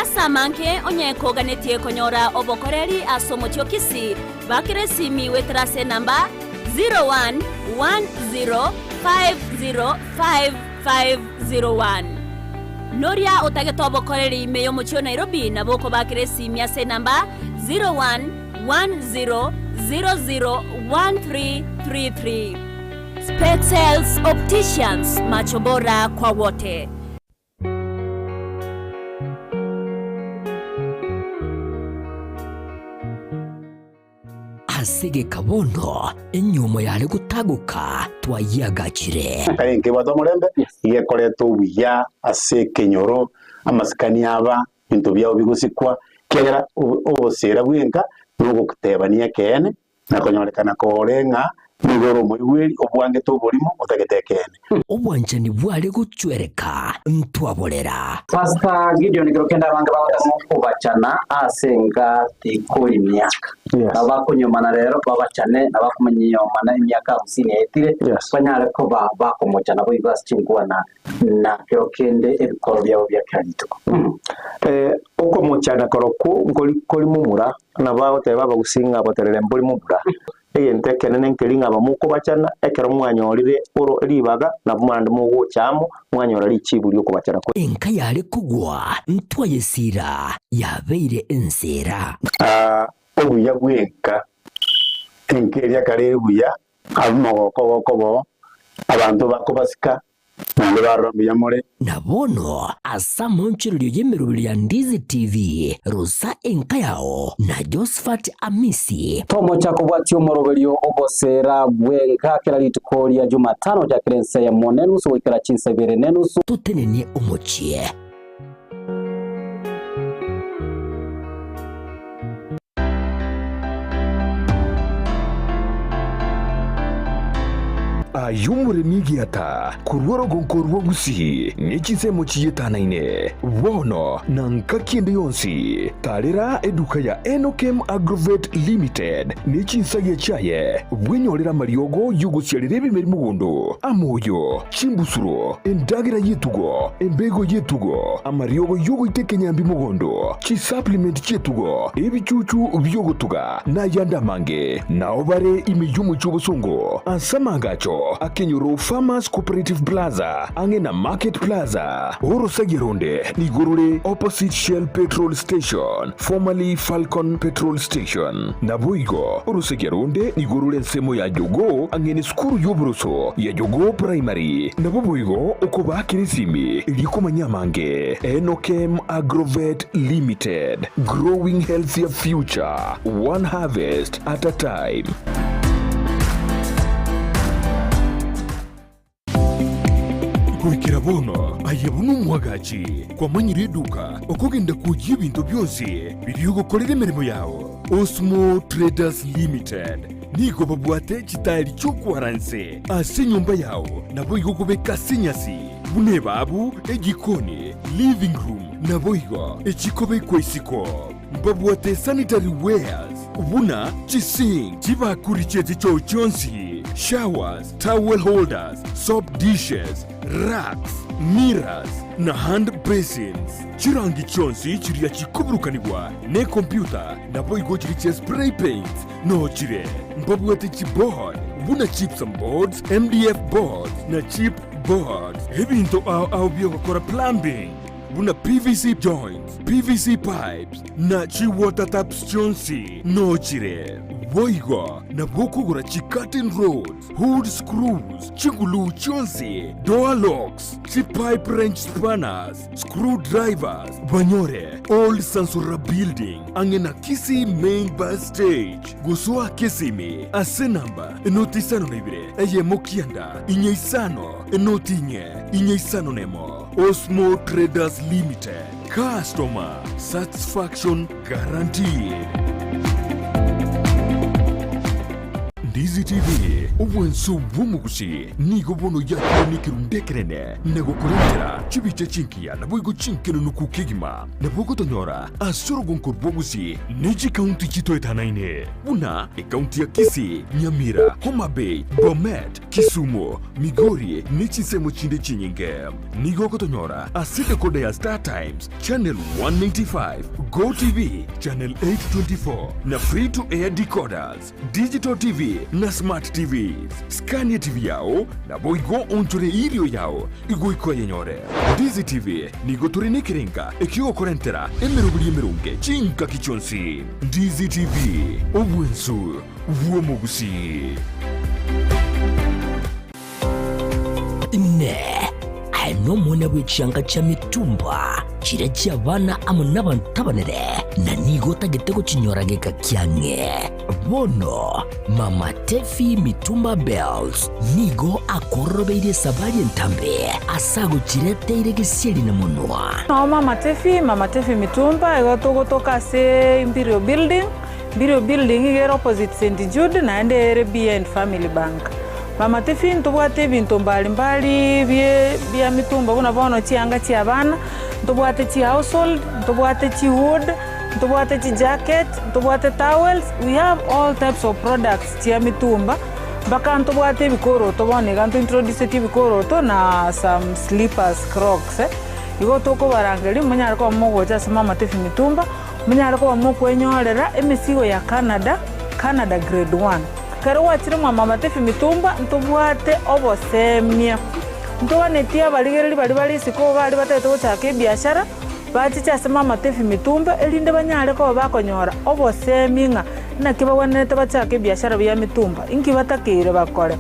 Asamanke onyeko ganetie konyora obokoreri asomo chokisi bakire simi wetrase namba 0110505501 Noria otageto obokoreri meyo mocho Nairobi na boko bakire simi ase namba 0110001333 Spectals Opticians, macho bora kwa wote. asige kabondo enyumo yale gutaguka twayagachire karenke batomorembe igekoretwo buya ase kenyoro amasikani aba into byao bigusikwa kera obosera bwenka nugo kutebania kene nakonyorekana korenga nigoro moiweri obwange toborimo otagetekene obwanjani bwale guchwereka ntwaborera Pastor Gideon Girokenda banga babachana asenga tikuri myaka abakonyomana rero babachane nabakumenyomana imyaka 50 etire banyare ko bakomojana bo ibas chingwana na Girokende ebikoro byabo byakarito uko mochana koroko ngoli mumura nabao teba bagusinga boterere mboli mumura eyente nene nkelinga bamuko bachana ekero mwanyorire oro ribaga na bumanda mugo chamo mwanyora lichibuli uko bachana ko enka yale kugwa ntwayesira yabeire ensera obuya bwenka enkeria kare buya abumogoko abantu bakobasika nabono asa monchirulio yemerubili ya Ndizi TV Rosa enka yao na Josephat Amisi tomo chako bwatio morobelio obosera bwenka kila litukoria Jumatano ja kerensa ya monenusu wikira chinsa bere nenusu tutenenie omochie ayumuremyi giata kurwaro gonkorwa Gusii nichisemo chiyetanaine wono nanka kiende yonsi talera eduka ya Enokem Agrovet Limited nichinsagia chaye bwenyorera mariogo yugusialirebe meri mugondo amoyo chimbusuro endagira yetugo embego yetugo amariogo yugo itekenyambi mugondo chi supplement chetugo ebichuchu byogotuga na yandamange naobare imiyumu chubusongo ansamangacho Akenyoro Farmers Cooperative Plaza angena Market Plaza Oro Sagironde Nigurule opposite Shell Petrol Station formerly Falcon Petrol Station Nabuigo Oro Sagironde Nigurule nsemo ya Jogo angene skuru yobroso ya Jogo Primary Nabuigo okoba kirisimi iliko manyamange Enokem Agrovet Limited growing healthier future one harvest at a time. Kuikira bono ayabunu mwagachi kwa manyiri duka okogenda kujia bintu byose birigukorera emirimo yawo Osmo Traders Limited niko babwate chitali chokwaranse ase nyumba yawo nabo igokobeka sinyasi bune babu egikoni living room nabo igo echikobe kwesiko babwate sanitary wares buna chising chibakuri chete cho chonsi showers, towel holders, soap dishes, racks, mirrors na hand basins. Chirangi chonsi chiria chikuburukanibwa ne computer na boigo chiri spray paints no chire mbabwete chipboard buna chips and boards, MDF boards na chip boards ebinto au byokora plumbing buna PVC joints, PVC pipes na chi water taps chonsi no chire boigo na bokugura chi curtain rods, hood screws, chingulu chonsi, door locks, chi pipe wrench spanners, screwdrivers, banyore, old Sansura building, angena Kisii main bus stage, gusua Kisimi, ase namba, enotisano nebire, eye mokianda, inyeisano, enotinye, inyeisano nemo, Osmo Traders Limited, customer satisfaction guaranteed. Ndizi TV obwenso bumugushi nigo bono ya nikirundekerene nego kurentera chibiche chinkia na boigo chinkeno nukukigima na bogo tonyora asoro gonko bogusi neji county chito etanaine una county ya Kisii, Nyamira, Homa Bay, Bomet, Kisumu, Migori nechi semo chinde chinyinge nigo kotonyora aside kode ya Star Times channel 195 Go TV channel 824 na free to air decoders digital TV na smart TVs Scania TV yao na boigo onchore irio yao igo iko yenyore Ndizi TV nigo turine kirenga ekio korentera emerubuli emerunge chinka kichonsi Ndizi TV obwensu vuomugusi ne no mwone w'ikianga cha mitumba kire cy'abana amo n'abantabanere na nigota gitego kinyorageka kyange bono Mama Tefi Mitumba Bells nigo akorobeire sabari ntambe asago kireteire gisiri na munwa no Mama Tefi Mitumba egotogotoka se Imperial Building igero opposite St Jude na ende BN Family Bank. Mama Tefi ntubwate bintu mbalimbali bya mitumba kuna bono chianga chia bana ntubwate chi household ntubwate chi wood ntubwate chi jacket ntubwate towels. We have all types of products chia mitumba baka ntubwate bikoro tobone ganto introduce ti bikoro to na some slippers crocs igo toko barangeli munyara ko mogocha Mama Tefi Mitumba munyara ko mukwenyorera emisigo ya Canada grade 1 karo wachire Mama Tefi Mitumba ntubwate obosemia ntobanetia baligereri bali siko bali bateto chake biashara bachicha Mama Tefi Mitumba elinde banyare ko bakonyora oboseminga na kibawanete bachake biashara bya mitumba inki batakire bakore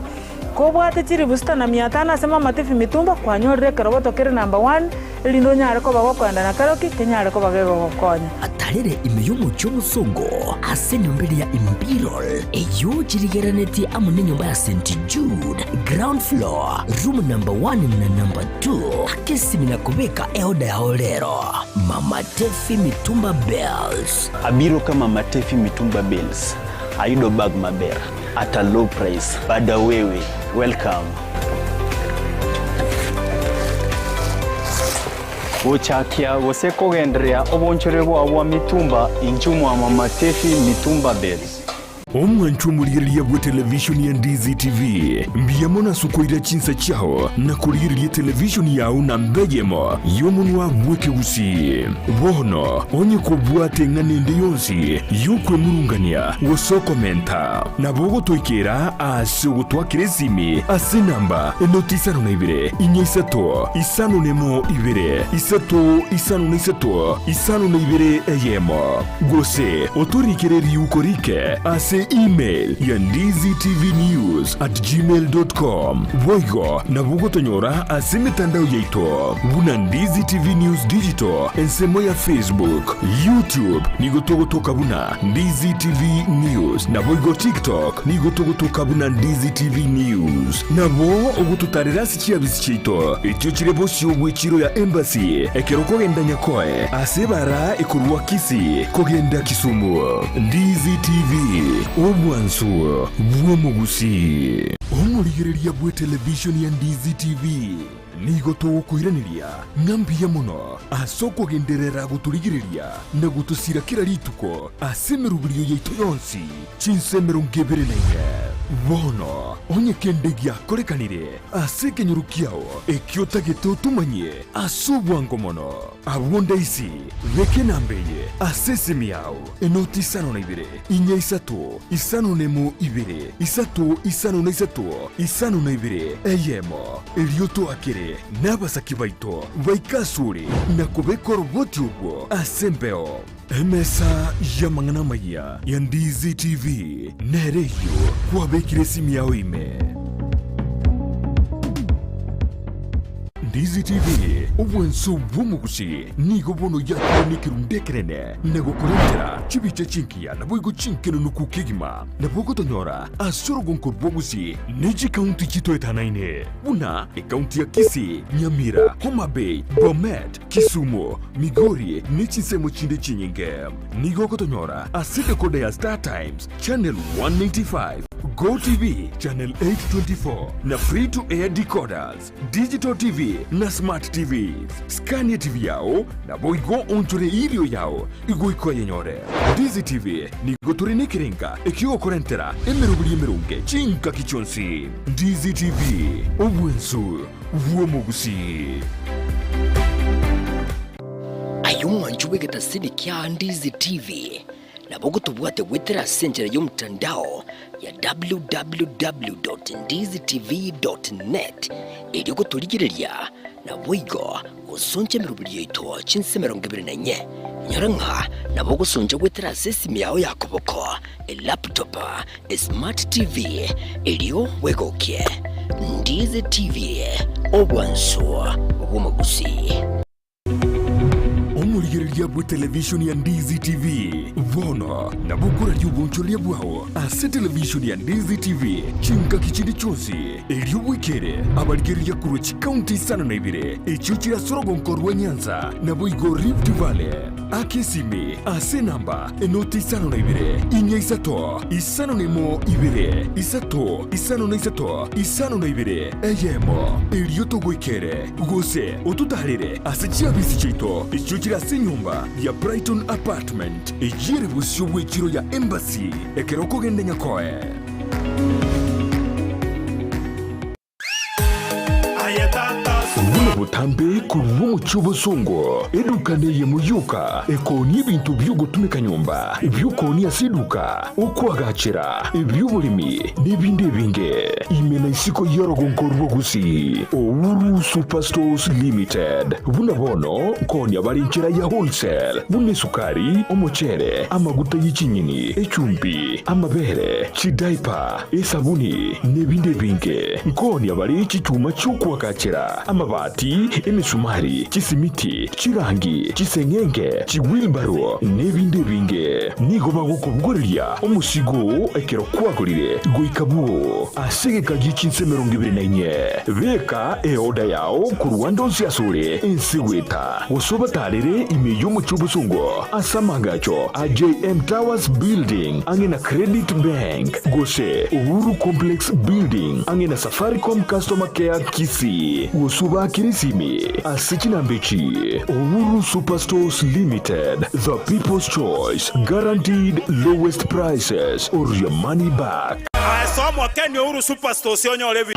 ko bwate chiri busta na 500 Mama Tefi Mitumba kwanyorere KERUBO kere number 1 elindo nyare ko bagokwanda na karoki kenyare ko bagego gokonya atarere imeyomo cy'omusongo ase nyombere ya Imperial eyo chirigeraneti amune nyumba ya St Jude ground floor room number 1 na number 2 akisimina kubeka eoda ya olero Mama Tefi Mitumba Bells abiro kama Mama Tefi Mitumba Bells aido bag maber at a low price bada wewe welcome Uchakia waseko gendrea obonchore bwa mitumba inchumu wa Mama Tefi Mitumba Bells omwanchumuririe bwa television ya Ndizi TV mbiyamona sukoira chinsa chao na kuririe television yao na mbegemo yomunwa mweke Gusii bono onye kubwate nganende yonsi yukwe murungania wasoko menta na bogo toikera ase gutwakire simi ase namba enotisano na ibire inyisato isano nemo ibire isato isano na isato isano na ibire eyemo gose otorikere ukorike ase email ya ndiztvnews@gmail.com boigo na bugotonyora ase mitandao yaito buna Ndizi TV News Digital ensemo ya Facebook YouTube nigotogotoka buna Ndizi TV News na boigo TikTok nigotogotoka buna Ndizi TV News na bo ogututarira sikia bisichito etyo kirebo cy'obwechiro ya embassy ekeroko gendanya koe ase bara ekurwa Kisii kogenda Kisumu Ndizi TV obwansu bwomo Gusii omurigereria bwe television ya Ndizi TV nigo tugukwiraniria ngambia muno asoko genderera guturigireria na gutusira kira rituko asemerubiriyo yaitu yonsi chinsemero ngebereneye bono onye kendegia korekanire aseke nyurukiao ekiota geto tumanye asubwango mono abonda isi veke nambeye asesemi yao enoti sano na ibere inya isato isano nemo ibere isato isano na isato isano na ibere eyemo elioto akere nabasaki baito baikasure na kubekoro boti ubwo asembeo emesa ya mangana maya ya Ndizi TV nereyo kwa bekire simi yao ime Ndizi TV obwenso bwomo Gusii nigo bono ya nikirundekerene nego kurentera chibiche chinkia na boigo chinkeno nukukigima na bogo tonyora asoro gonko Gusii neji county chito etanaine buna county ya Kisii Nyamira Homa Bay Bomet Kisumu Migori nichisemo chinde chinyinge nigo kotonyora aside kode ya Star Times channel 195 Go TV channel 824 na free to air decoders digital TV na smart TV Scania TV yao na boigo onchore irio yao igo yenyore Ndizi TV ni gotore nekirenga ekio korentera emerubuli emerunge chinka kichonsi Ndizi TV obwensu bwomo Gusii ayumwanju wegeta sidi kya Ndizi TV na bogo tubwate wetera senjera y'omutandao ya www.ndizitv.net eri guturigireria na boigo gusonje mirubiri yito chinsemero ngeberenanye nyaranka na bogo sonje wetera sesimi yao yakoboko laptop smart TV eriyo wegokie Ndizi TV obwanso bw'Gusii. Omulyereria bwa television ya Ndizi TV vono na bukura ly'ubuncholia bwao ase television ya Ndizi TV chinka kichindi chosi eliobwekere abaligereria kurwa chikaunti isano na ibire echo chirasorogo nkorwa Nyanza na boigo Rift Valley akesimi ase namba enoti isano na ibire inya isato isano nemo ibire isato isano na isato isano na ibire eyemo elioto gwekere gose otutarire ase chiabisi cheito echo chirase nyumba ya Brighton Apartment ejire busyo bwekiro ya Embassy ekeroko gende nyakoe butambe kuruwo muchubo songo edukane ye muyuka ekoni bintu byugutumika nyumba byukoni asiduka okwagachira ebyubulimi nibindi binge imena isiko yorogonkorwo Gusii Owuru Superstores Limited bunabono koni abarinchira ya wholesale bune sukari omochere amaguta y'ikinyini echumbi amabere chidaipa esabuni nibindi binge koni abari chichuma cyukwagachira amabati emisumari chisimiti chirangi chisengenge chiwilbaro nebindi binge nigo bagukubugorya omusigo ekero kwagorire goikabuo asegeka gichinse 24 veka eoda yao kuruwando siasure ensiweta osobatarire imeyo muchubusungo asamagacho AJM Towers Building angena Credit Bank gose Uhuru Complex Building angena Safaricom Customer Care Kisii wosuba Kirisimi Asikinambechi Owuru Superstores Limited, the people's choice, guaranteed lowest prices or your money back. I saw more Kenya Owuru Superstores on your levy.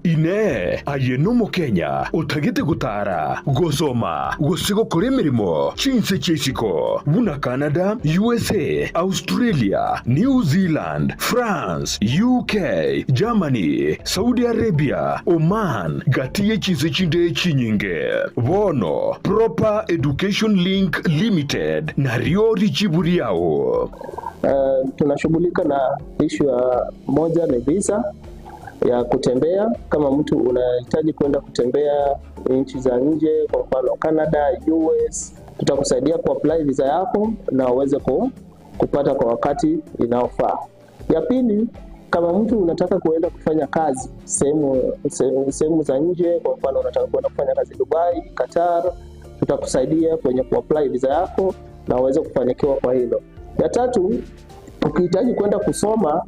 Ine ayenomo Kenya utagete gutara gosoma gosigo kore mirimo chinse chesiko buna Canada, USA, Australia, New Zealand, France, UK, Germany, Saudi Arabia, Oman gatiye chinse chinde chinyinge vono Proper Education Link Limited na rio richiburi yao. Tunashughulika na issue ya moja ni visa ya kutembea. Kama mtu unahitaji kwenda kutembea nchi za nje, kwa mfano Canada, US, tutakusaidia kuapply visa yako na uweze kupata kwa wakati inaofaa. Ya pili, kama mtu unataka kuenda kufanya kazi sehemu za nje, kwa mfano unataka kwenda kufanya kazi Dubai, Qatar, tutakusaidia kwenye kuapply visa yako na uweze kufanikiwa kwa hilo. Ya tatu, ukihitaji kwenda kusoma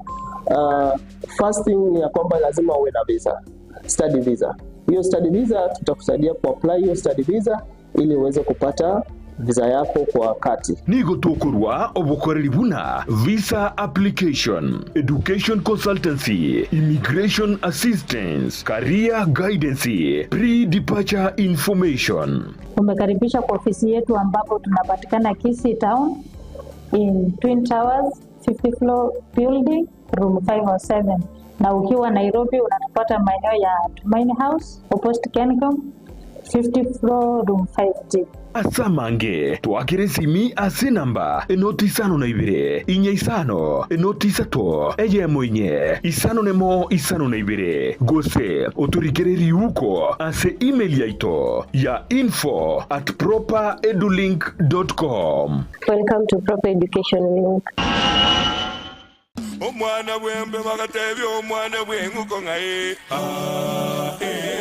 first thing ni ya kwamba lazima uwe na visa, study visa. Hiyo study visa tutakusaidia kuapply hiyo study visa ili uweze kupata visa yako kwa wakati. Nigo tokurwa obukoreri buna visa application, education consultancy, immigration assistance, career guidance, pre-departure information. Umekaribisha kwa ofisi yetu ambapo tunapatikana Kisii Town in Twin Towers 50 floor building room 507, na ukiwa Nairobi unatupata maeneo ya Tumaini House opposite Kencom 50 floor room 5G. Asamange twakire simi ase namba enoti isano na ibire inya isano enoti isato eyemo inye isano nemo isano na ibire gose oturikireri uko ase email yaito ya info@properedulink.com. Welcome to Proper Education Link. Omwana wembe bagatebi omwana bwenguko ngaye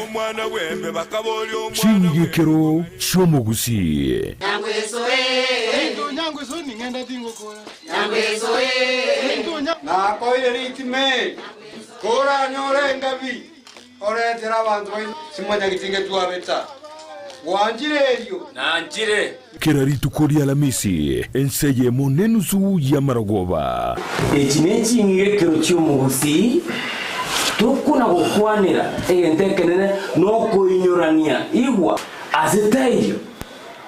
omwana wembe bakaboli omwana chingekero shomo Gusii nyangweso ningenda tingokora nyangweso na koire ritime kora nyore ngabi oretera abantu simanya gitinge tuabeta wanjirerio nanjire Keraritu kori ALHAMISI enseye monenusu ya maragoba echinenchi ingekero chomo Gusii tukuna gukwanira entekenene no kuinyorania igwa azetayo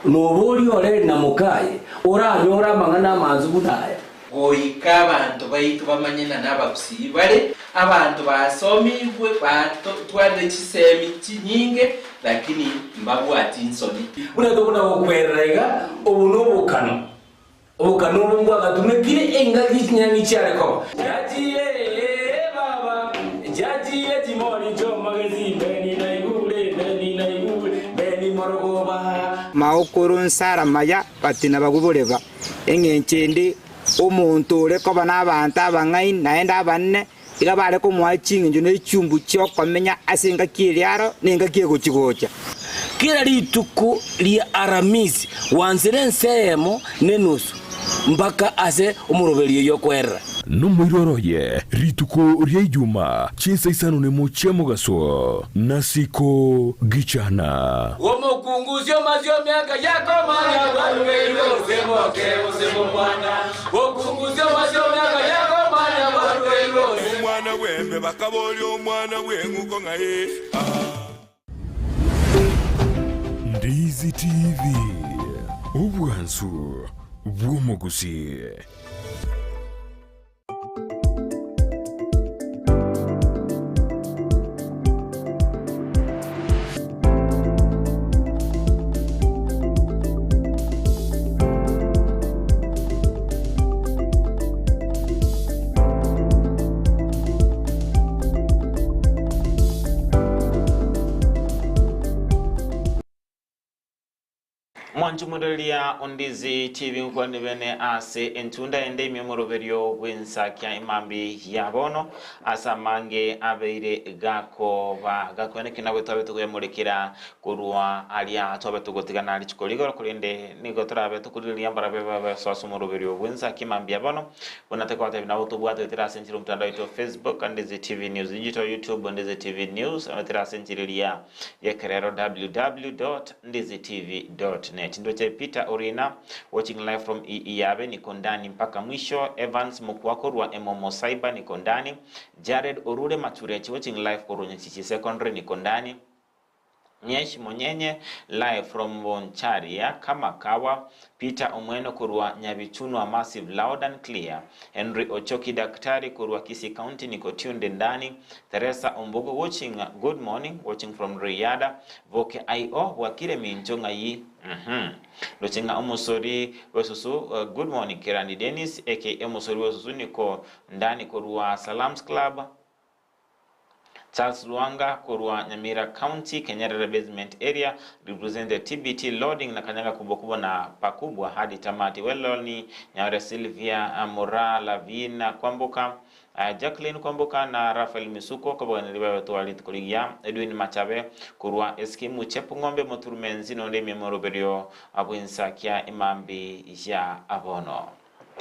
no boli ore na mukaye oranyora mangana manzu budaya oika abantu baitu bamanyena n'Abagusii bare abantu basomibwe batwande chisemi chinyinge lakini mbabwati insoni buna dokuna okwerega obunobukano Okanulungu agatumekire engagi nyangi cyareko. Jajiye baba, jajiye timoni jo magazine beni na igule beni morogoba. Maukuru nsara maya patina bagubureba. Engenchindi umuntu ureko bana abantu abangai naenda banne iga bare ko mwachinga njo n'cyumbu cyo komenya asenga kiriaro ninga kiyegochigocha. Kila rituku lia ALHAMISI wanzire nsemo nenusu mpaka ase umuroberiyo yokwera Numwiroroye rituko ria Ijumaa chinsa isano ne muche mugaso nasiko gichana Womukunguzyo mazyo myaka yako manya barubero semoke mwana Wokunguzyo mazyo myaka yako manya barubero Mwana wembe bakabolyo mwana wenguko ngaye Ndizi TV Ubwansu bw'Umugusii. Mwanchumurelia Ndizi TV nkwani bene ase entunda ende imemoroberio gw'ENSAKIA imambi yabono asa mange abeire gako gakonekina bwetabe tukuyemurekera kurwa alia tobe tugotigana ali chikoligo kulinde nigo turabe tukuriria mbarabe baba swaso moroberio gw'ENSAKIA imambi yabono bonate kwa tebina utubwate tira sentiro mtandao wa Facebook Ndizi TV News digital YouTube Ndizi TV News tira sentirilia yekerero www.ndizitv.net ndo Peter Orina watching live from Iyabe niko ndani mpaka mwisho. Evans Mukwakorwa Emomo Cyber niko ndani. Jared Orure Maturechi watching live Koronye Chichi Secondary niko ndani. Nyesh Monyenye live from Boncharia Kamakawa. Peter Omweno kurwa Nyabichunwa Massive Loud and Clear. Henry Ochoki Daktari kurwa Kisii County niko tuned ndani. Teresa Ombogo watching good morning watching from Riyada. Voke IO wakire minchonga yi Luchinga Omosori wesusu good morning Kirani Dennis aka Omosori wesusu niko ndani kurwa Salams Club. Charles Luanga kurwa Nyamira County Kenyerere basement area represent the TBT loading na kanyaga kubwa na pakubwa hadi tamati. Weloni Nyawre Sylvia Mora Lavina Kwamboka Jacqueline Kwamboka na Rafael Misuko kwa niliwe tuwalit kuligia Edwin Machabe kurwa Eskimu Chepu Ngombe Moturumenzi nonde memoroberio abu ENSAKIA imambi ya abono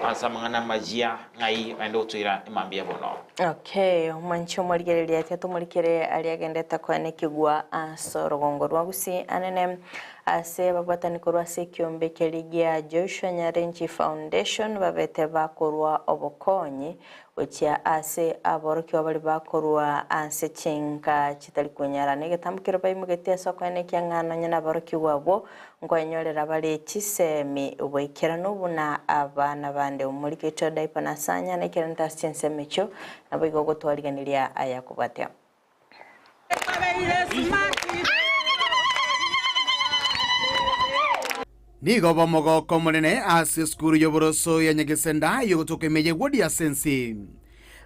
asa mangana majia ngai endo tuira imambi abono. Okay, mancho morigereria teto morikere ali agendeta kwane kigwa asorogongo rwa Gusii anene ase babwatani korwa sekiombe keligia Joshua Nyarenchi Foundation babete bakorwa obokonyi ochia ase aborokyo bali bakorwa ase chinga chitali kunyara negetambukiro baimugete sokwane kyangano nyana aborokyo wabo ngwanyorera bali chisemi ubwikera nubuna abana bande umurikecho daipana sanya nekeranta chensemecho nabigo gotwariganiria aya kubatia Nigo bomogoko munene ase skuru yoboroso ya Nyagesenda yogotokemeje wodi ya sensi.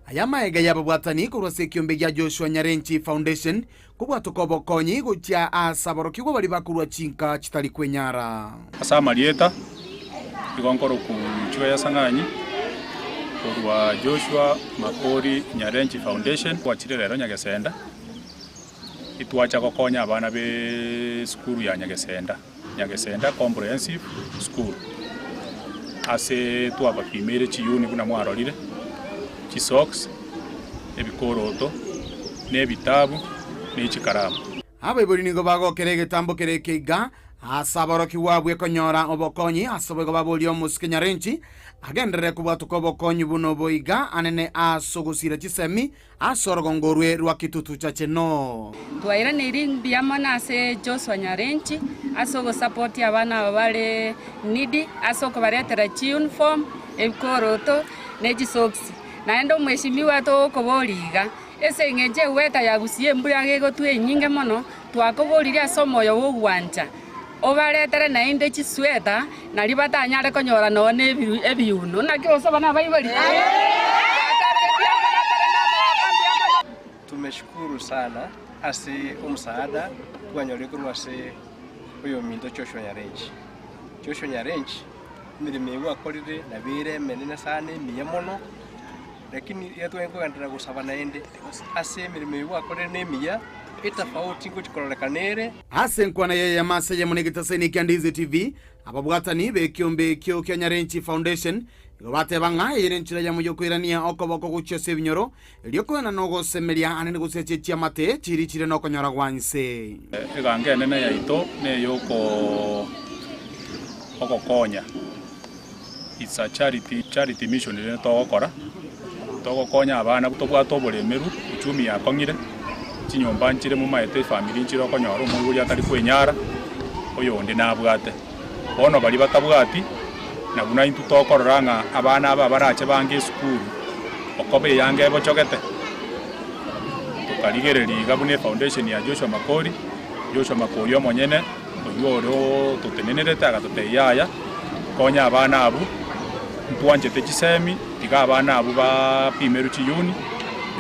Ayama ega yababwatani kurwa sekiombe ya Joshua Nyarenchi Foundation kubwatuko bokonyi gutia asaboroki go bali bakurwa chinka chitali kwenyara. Asa Marieta igonkoro ku chwa ya sanganyi kurwa Joshua Makori Nyarenchi Foundation kwa chirero Nyagesenda. Itwacha kokonya abana be skuru ya Nyagesenda Comprehensive School. Ase tuaba primere chiyuni kuna mwarorire chisocks ebikoroto nebitabu n'echikaramu. Abaibori nigo bagokerege tambo kerekeiga asaboroki wabwe konyora obokonyi asobego babolio musike Nyarenchi agendere kubwatuko obokonyi buno boiga anene asogosira chisemi asorogongorwe rwa kitutu chacheno. Twaira niring biamana ase Joshua Nyarenchi asogo support abana babale needy asoko baretera uniform ebikoroto n'echisocks naendo mweshimiwa to koboliga ese ngeje weta ya Gusii mbura gego twe nyinge mono twakobolira somo yo wugwanja obaretere nainde chisweta nari batanyare konyora none ebiuno nakiosa bana baibali. Tumeshukuru sana ase umsaada wanyorekurwa ase uyo minto Joshua Nyarenchi. Joshua Nyarenchi mirimo akorire na bire menene sana miya mono, lakini yatwenkwendera gusaba naende ase mirimo akorire nemiya itafauti ngukikorekanere ase nkwana yeye mase munigitasaini kya Ndizi TV ababwatani bekiombe kyo kya Nyarenchi Foundation igobate banga ire nchira ya muyo kwirania okoboko guchose binyoro iliyokwena no gosemeria anene gusechechia mate chiri no konyora gwanse egange nene yaito ne yoko okokonya. It's a charity mission ile togokora togokonya abana tobwata oboremeru uchumi yakongire chinyomba nchire mu maete family nchire okonyora omuguri atari kwenyara oyo ndi nabwate bono bali batabwati na buna intu tokororanga abana aba barache bange skulu okobe yange bochogete tukarigereri gabune foundation ya Joshua Makori omonyene oyoro tutenenerete agatuteyaya konya abana abu ntwanjete chisemi tiga abana abu ba pimeru chiyuni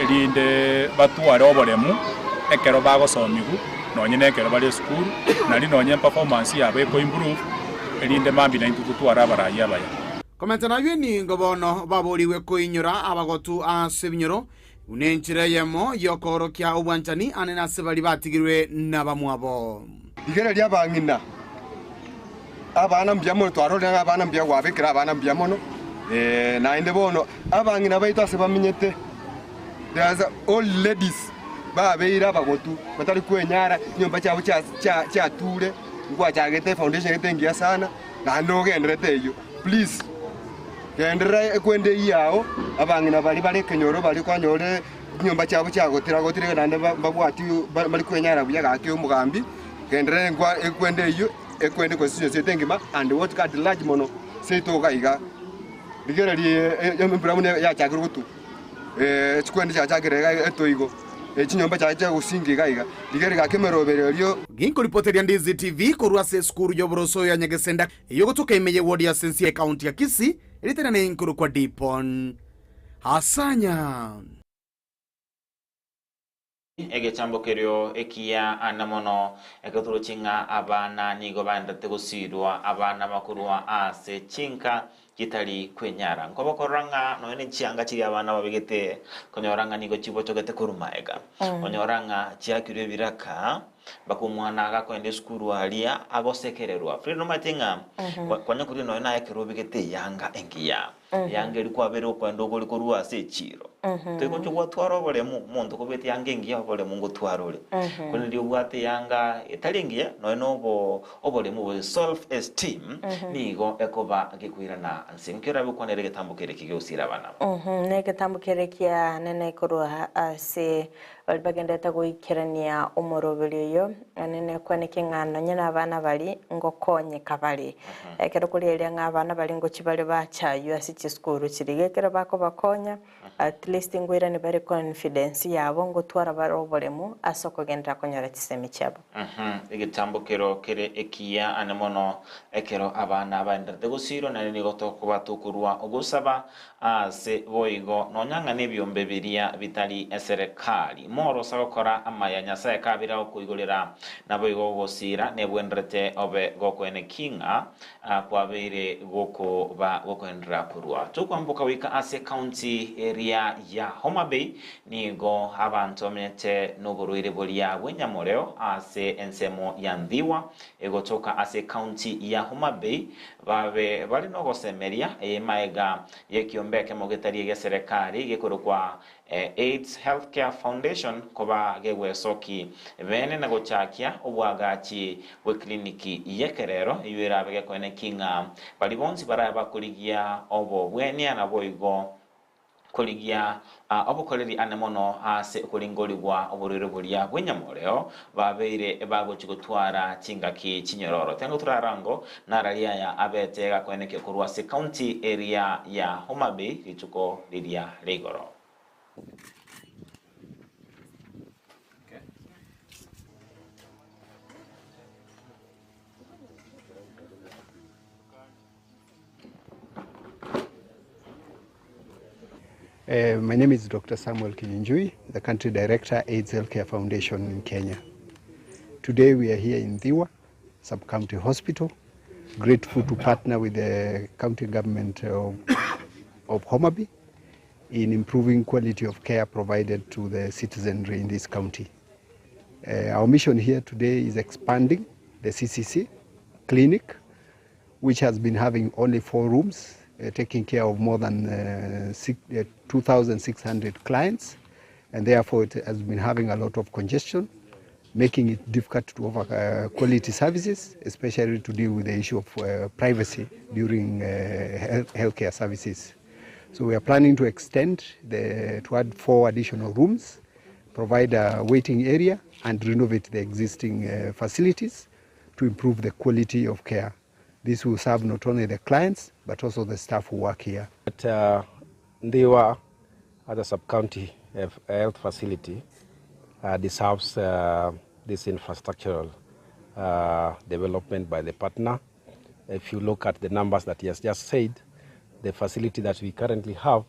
elinde batware oboremu ekero bagosomigu nonyene ekero bali skulu nali nonye performance yabe ko improve elinde mambi na intutwara abaraya baya komentana yeni ngobono baboriwe koinyora abagotu asebinyoro unenchire yemo yokorokia obwanchani anena sebali batigirwe nabamwabo igere lya bangina abana mbyamo twarole abana mbya wabekira abana mbyamo na inde bono abangina baito ase bamenyete there's all ladies babeira bagotu batari kwenyara nyomba cyabo cya ture ngwa cyagete foundation etengia sana na ndogendrete iyo please gendera ekwende yao abangina bali kenyoro bali kwanyore nyomba cyabo cyagotira nande babwati bali kwenyara buya gake umugambi gendera ngwa ekwende iyo ekwende kwesiyo setengima and what got large mono seitoga iga digera li yambramune ya cyagirugutu chikwende cyagirega etoigo chinyomba cyaje gusingiga iga digera gakemerobere lyo ginko ripoteria Ndizi TV korwa se skuru yoboroso ya Nyagesenda iyo gutuka imeye ward ya Sensia county ya Kisii ilitena ne inkuru kwa Dipon Hasanya egechambo kerio ekia anamono ekaturo chinga abana nigo bandate gusirwa abana bakurwa ase chinka kitali kwenyara nkobokoranga noene chianga chiri abana babigete konyoranga nigo chibo chogete kurumaega konyoranga chiakire biraka bakumwana agakwende skuru alia agosekererwa frino matinga kwanya kuri noena ekirobigete yanga engiya yange liko bero kwendo goli korwa ase chiro teko cyo gwatwara bole muntu kubete yange engiya bole mungu twarole kone dio bwate yanga etalingiya noeno obole mu self esteem nigo ekoba gikwirana nsinkira bikwanere getambukere kigusira abana ne getambukere kya nene korwa ase bagendeta goikerania umorobere yo nene kwaneke ngano nyana abana bali ngokonye kabali ekero kulele ngabana bali ngo chibale bachayo asichi skuru chirigekero bako bakonya at least ngwira ne bari confidence yabo ngo twara barobolemu asoko gendera konyora chisemi cyabo egetambukero kere ekia anemono ekero abana bandate gusiro nane nigo tokuba tukurwa ogusaba ase boigo nonyanga nebyombe biria bitali eserekali moro sagokora amaya nyasaye kabira okuigulira nabo igo gosira nebwendrete obe gokwene kinga kwabire goko ba gokwendra kurwa tukwambuka wika ase county area ya Homa Bay nigo abantu mete noburuire bolia bwenyamoreo ase ensemo ya Ndhiwa egotoka ase county ya Homa Bay babe bali no gosemeria maega yekiombeke mogetari ya serikali gekorokwa AIDS Healthcare Foundation koba gegwesoki bene na gochakia obwagachi we kliniki yekerero yuera bege kwene kinga balibonzi baraba kuligia obo bwenia na boigo kuligia obukoleri anemono ase kulingolibwa oburiro bulia bwenyamoreo babeire bagochigotwara chingaki chinyororo tengo turarango naralia ya abetega kweneke kurwa se county area ya Homa Bay lichuko lilia Legoro. My name is Dr. Samuel Kinyinjui, the Country Director, AIDS Healthcare Foundation in Kenya. Today we are here in Thiwa, Sub-County Hospital, grateful to partner with the county government of Homa Bay in improving quality of care provided to the citizenry in this county. Our mission here today is expanding the CCC clinic, which has been having only 4 rooms, taking care of more than 2,600 clients, and therefore it has been having a lot of congestion, making it difficult to offer quality services, especially to deal with the issue of privacy during healthcare services. So we are planning to extend to add 4 additional rooms, provide a waiting area, and renovate the existing facilities to improve the quality of care. This will serve not only the clients, but also the staff who work here. At Ndiwa, as a sub-county health facility, deserves this infrastructural development by the partner. If you look at the numbers that he has just said, the facility that we currently have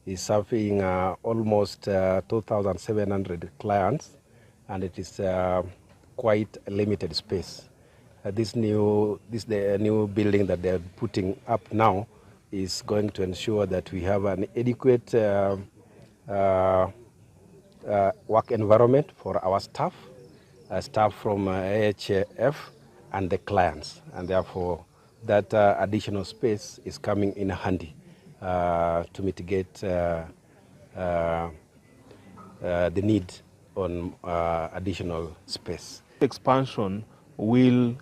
is serving almost 2,700 clients, and it is quite a limited space. The new building that they're putting up now is going to ensure that we have an adequate work environment for our staff from AHF and the clients, and therefore that additional space is coming in handy to mitigate the need on additional space. Expansion will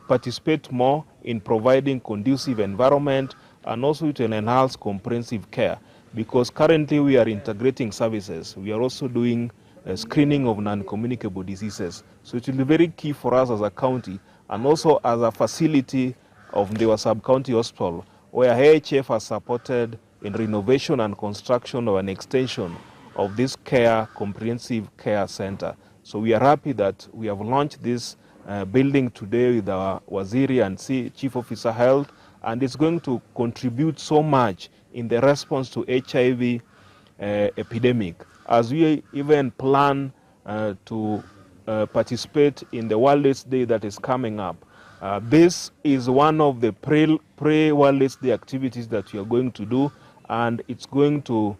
participate more in providing conducive environment, and also it will enhance comprehensive care, because currently we are integrating services. We are also doing screening of non-communicable diseases. So it will be very key for us as a county and also as a facility of the sub-county hospital, where AHF has supported in renovation and construction of an extension of this comprehensive care center. So we are happy that we have launched this building today with our Waziri and Chief Officer Health, and it's going to contribute so much in the response to HIV epidemic. As we even plan to participate in the World AIDS Day that is coming up, this is one of the pre-World AIDS Day activities that we are going to do, and it's going to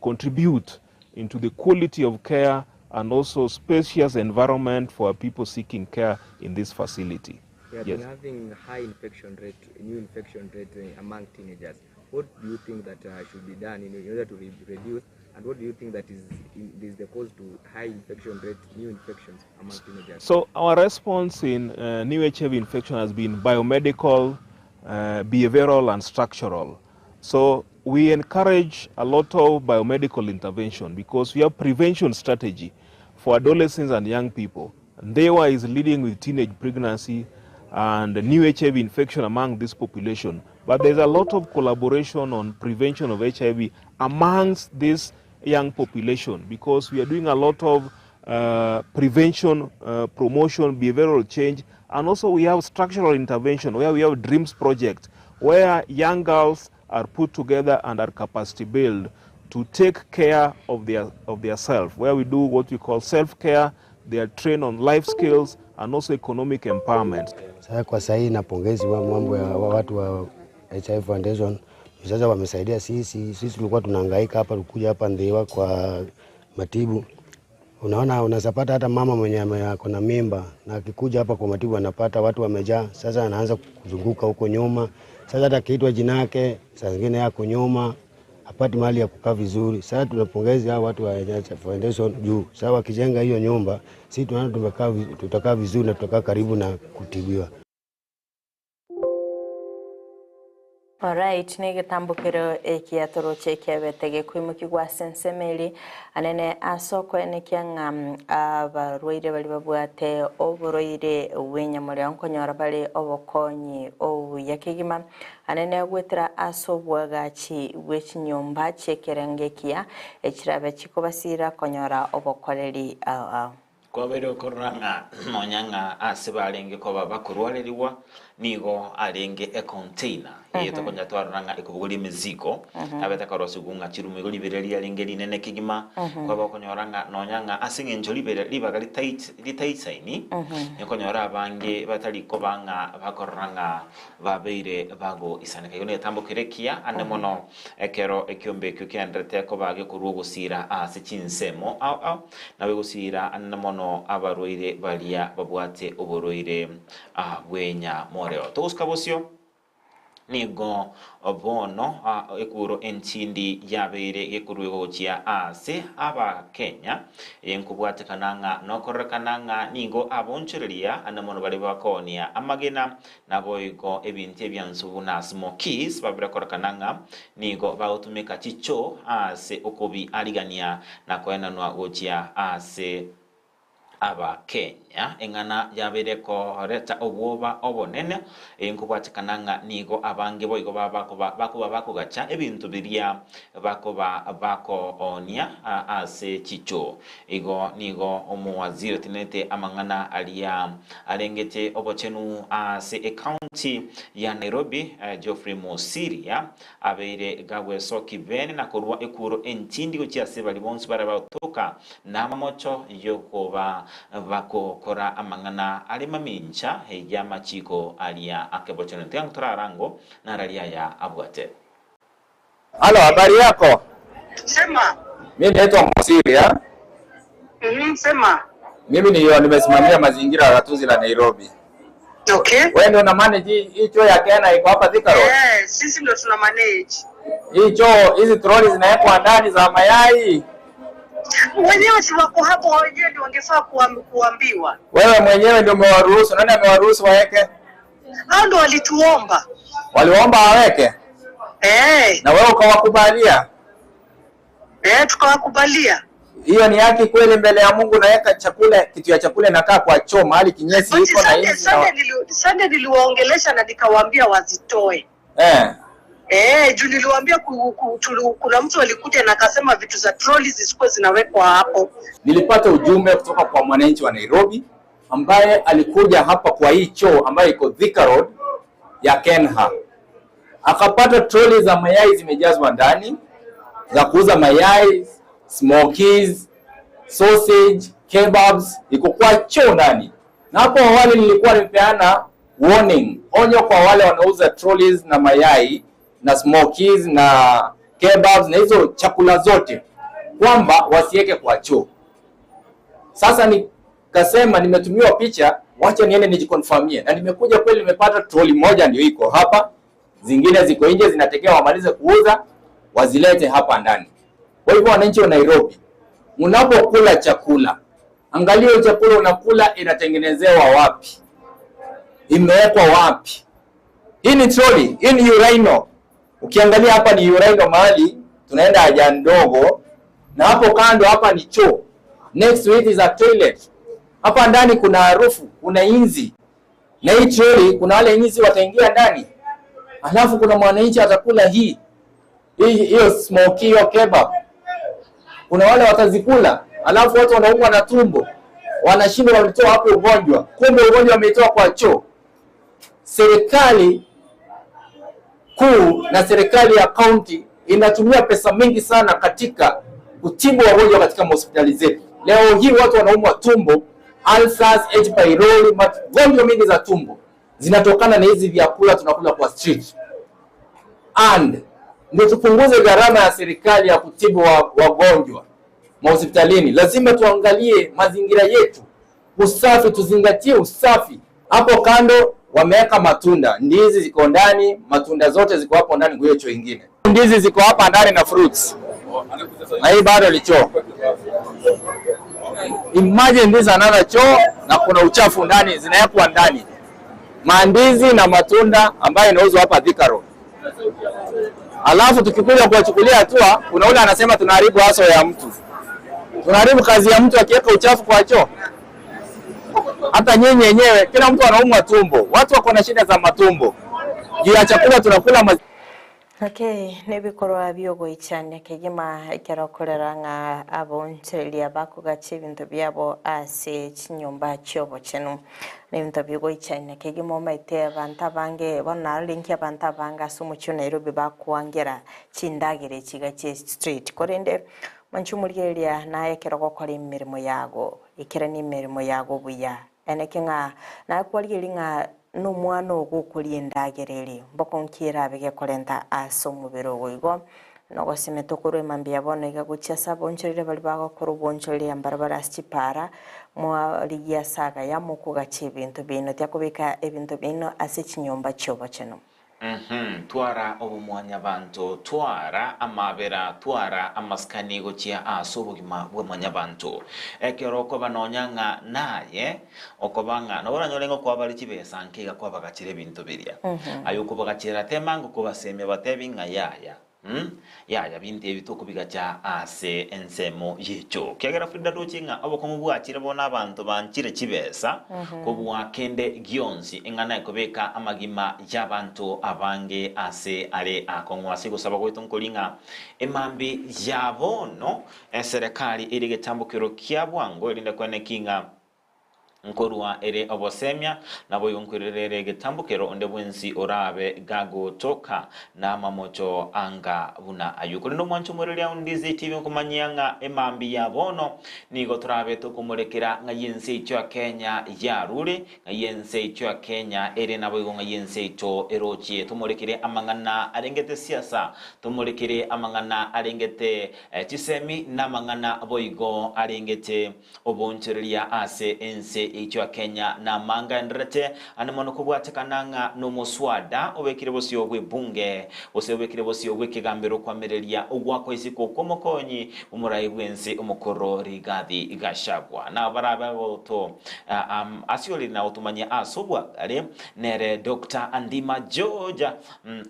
contribute into the quality of care and also spacious environment for people seeking care in this facility. We have been having high infection rate, new infection rate among teenagers. What do you think that should be done in order to reduce, and what do you think that is the cause to high infection rate, new infections among teenagers? So our response in new HIV infection has been biomedical, behavioral, and structural. So we encourage a lot of biomedical intervention because we have prevention strategy for adolescents and young people. NDEWA is leading with teenage pregnancy and new HIV infection among this population. But there's a lot of collaboration on prevention of HIV amongst this young population, because we are doing a lot of prevention, promotion, behavioral change, and also we have structural intervention where we have DREAMS project, where young girls are put together and are capacity built to take care of their self, where we do what we call self-care. They are trained on life skills and also economic empowerment. Sasa kwa sasa napongezi wa mambo ya watu wa HIV Foundation. Sasa wamesaidia sisi tulikuwa tunahangaika hapa, kuja hapa Ndiwa kwa matibu. Unaona, unasapata hata mama mwenye ako na mimba na akikuja hapa kwa matibu anapata watu wamejaa. Sasa anaanza kuzunguka huko nyuma. Sasa hata kiitwa jina yake saa nyingine yako nyuma, hapati mahali ya kukaa vizuri. Sasa tunapongeza hao watu wa NHF Foundation juu sasa wakijenga hiyo nyumba, sisi tunaona tutakaa vizuri na tutakaa karibu na kutibiwa. Alright, ni gitambukiro ekiatoro chekiabetege kwimuki gwa sensemeli anene asoko enekianga abarwaire bali babwate oboroire wenyamuri onkonyora bali obokonyi yakigima anene gwetera asobwagachi wechinyomba chekerengekia ekirabe chikobasira konyora obokoreri kwabere okoranga nonyanga asibalenge ko babakurwaleriwa nigo alenge e container yeto konya twaranga ikubuguli mizigo abeta karosugunga chirumu igoli bireli alenge linene kigima kwa bakonyoranga nonyanga asinge njoli bere libagali tight saini yakonyora abange batali kobanga bakoranga babeire bago isaneka yone tambukirekia ane mono ekero ekyombe kyandrete ko bage kurugusira asichinsemo nawe gusira ane mono abarwaire balia babwate oborwaire bwenya moreo toskabosio nigo bono ekuro entindi yabeire gekurugo chia ase aba Kenya enkubwate kananga nokorekananga nigo abonchereria anamono bali bakonia amagena naboigo ebinti ebyansubu na smokies babira korekananga nigo bautumika chicho ase okobi aligania na koena no gochia ase aba Kenya engana yabereko reta obwoba obonene enkubwatikananga nigo abange boigo bako gacha ebintu biria bako onia ase chicho igo nigo omuwaziri tinete amangana alia alengete obochenu ase county ya Nairobi Geoffrey Mosiria abeire gabwe soki bene na kurwa ekuro entindi gochia se bali bonsu bara batoka na mamocho yokoba bako kora amangana alima mincha heja machiko alia akebocheno tiang turarango na ralia ya abwate. Halo, habari yako? Sema. Mimi naitwa Mosiria. Sema. Mimi nimesimamia mazingira ya gatuzi la Nairobi. Okay. Wewe ndio una manage hii choo ya Kenya iko hapa Thika Road? Sisi ndio tuna manage. Hii choo, hizi troli zinawekwa ndani za mayai. Wenyewe si wako hapo, wenyewe ndio wangefaa kuambiwa. Wewe mwenyewe ndio umewaruhusu, nani amewaruhusu waweke? Hao ndio walituomba. Waliomba waweke? Na wewe ukawakubalia? Tukawakubalia. Hiyo ni haki kweli mbele ya Mungu? Naweka chakula, kitu ya chakula inakaa kwa choo mahali kinyesi iko na hizi. Sunday niliwaongelesha na nikawaambia wazitoe. Juu niliwaambia kuna mtu alikuja na akasema vitu za troli zisikuwe zinawekwa hapo. Nilipata ujumbe kutoka kwa mwananchi wa Nairobi ambaye alikuja hapa kwa hii choo ambayo iko Thika Road ya Kenha. Akapata troli za mayai zimejazwa ndani za kuuza mayai, smokies, sausage, kebabs, iko kwa choo ndani. Na hapo awali nilikuwa nimepeana warning, onyo kwa wale wanauza trolleys na mayai na smokies na kebabs na hizo chakula zote kwamba wasiweke kwa choo. Sasa nikasema nimetumiwa picha, wacha niende nijikonfirmie, na nimekuja kweli nimepata trolley moja ndio iko hapa, zingine ziko nje zinatekea wamalize kuuza wazilete hapa ndani. Kwa hivyo wananchi wa Nairobi, mnapokula chakula, angalia chakula unakula inatengenezewa wapi, imewekwa wapi. Hii ni trolley, hii ni urinal. Ukiangalia hapa ni urinal mahali tunaenda haja ndogo, na hapo kando hapa ni choo. Next to it is a toilet. Hapa ndani kuna harufu, kuna inzi. Na hii trolley kuna wale inzi wataingia ndani. Alafu kuna mwananchi atakula hiyo smoky, hiyo kebab. Kuna wale watazikula, alafu watu wanaumwa na tumbo. Wanashindwa walitoa hapo ugonjwa. Kumbe ugonjwa umetoa kwa choo. Serikali kuu na serikali ya county inatumia pesa mingi sana katika kutibu wagonjwa katika hospitali zetu. Leo hii watu wanaumwa tumbo, ulcers, H. pylori, magonjwa mingi za tumbo zinatokana na hizi vyakula tunakula kwa street. And ndio tupunguze gharama ya serikali ya kutibu wagonjwa hospitalini, lazima tuangalie mazingira yetu, usafi, tuzingatie usafi. Hapo kando wameweka matunda, ndizi ziko ndani, matunda zote ziko hapo ndani kwa hiyo choo ingine. Ndizi ziko hapa ndani na fruits. Na hii bado ni choo. Imagine this another choo na kuna uchafu ndani, zinawekwa ndani. Mandizi na matunda ambayo inauzwa hapa Thika Road. Alafu tukikuja kuwachukulia hatua, kuna ule anasema tunaharibu haso ya mtu. Tunaharibu kazi ya mtu akiweka uchafu kwa choo. Hata nyenye yenyewe, kila mtu anaumwa tumbo. Watu wako na shida za matumbo. Juu ya chakula tunakula Okay, nebikorwa byogo ichane kegima kerakorera nga abonchelia bakugache ibintu byabo ase chinyumba cyobo chenu nebintu byogo ichane kegima maite abantu bange bonna linki abantu banga sumucho Nairobi bakuangera chindagire chigache street korende manchumuligelia naye keragokora imirimo yago ikera ni imirimo yago buya enekinga na kwaligelinga no mwana ogukuri endagereri bokonkira bege korenta aso mubiro goigo no gosimeto kuru emambia bono igagucha sabonchorire bali bagokora bonchorire ambarabara stipara mwa ligia saga ya mukuga chibintu bino tyakubika ebintu bino ase chinyomba cyobo cheno twara obumwanya bantu twara amabera twara amaskani gochia asobugima bwamanya bantu ekeroko banonyanga naye okobanga nobora nyolengo kwa bali chibesa nkiga kwa bagachire bintu biria ayuko bagachira temango ko baseme batebinga yaya binte ebitoko bigacha ase ensemo yecho kegera FRIDAH dochinga abokomu bwachire bona abantu banchire chibesa ko bwakende gionzi engana ekobeka amagima y'abantu abange ase are akongwasi gusaba kwetonkolinga emambi yabono serikali iri getambukiro kyabwango irinde kwenekinga nkorwa ere obosemya nabo yonkurerere getambukero onde bwensi orabe gago toka na mamocho anga buna ayukuri no mwancho murere Ndizi TV kumanyanga emambi yabono nigo turabe to kumurekera nga yense cyo Kenya yarure nga yense cyo Kenya ere nabo nga yense cyo erochi tumurekere amangana arengete siasa tumurekere amangana arengete chisemi na mangana boigo arengete oboncheria ase ense ichwa Kenya na manga ndrete anamono kubwatekananga no muswada obekire bosyo gwe bunge osebekire bosyo gwe kigambiro kwamereria ogwako isiko komokonyi umurai bwense umukoro Rigathi Gachagua na baraba boto asioli na otumanya asobwa ale nere Dr. Andima George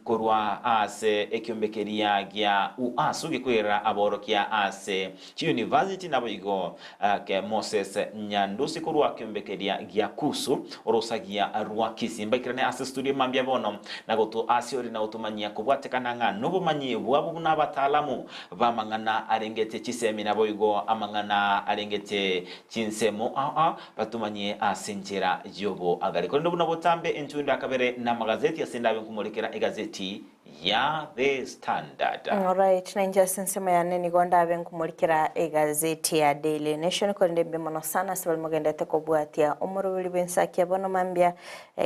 korwa ase ekyombekeria gya uasugi kwera aborokia ase university naboigo ke Moses Nyandusi korwa kyombekeria gya kusu orosagia rwa Kisii mbakirane ase studio mambia bono nagoto asiori na otumanya kubwatekananga nobumanyi bwabo n'abataalamu bamangana arengete chisemi naboigo amangana arengete chinsemo batumanye asenjera yobo agari kondo buna botambe entunda kabere na magazeti asendabe kumulekera egazeti ya The Standard. Alright, nainja sensema ya neni gonda aben kumulikira egazeti ya Daily Nation konde bimono sana sabal magenda teko buatia umuru ENSAKIA bono mambia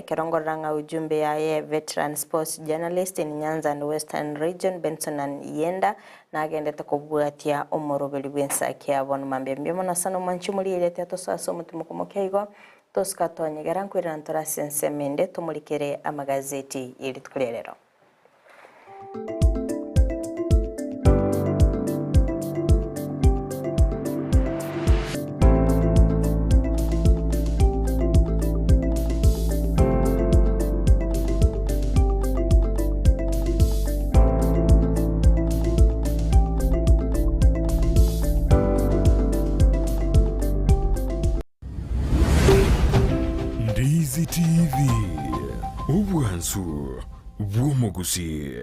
kerongoranga ujumbe ya veteran sports journalist in Nyanza and Western Region Benson and Yenda na agenda teko buatia umuru ENSAKIA bono mambia bimono sana manchumuli ile teto saso mutumukumukigo toskatonye garankwira ntora sensemende tumulikire amagazeti ili tukulelero. Ndizi TV ubwansu bw'Gusii.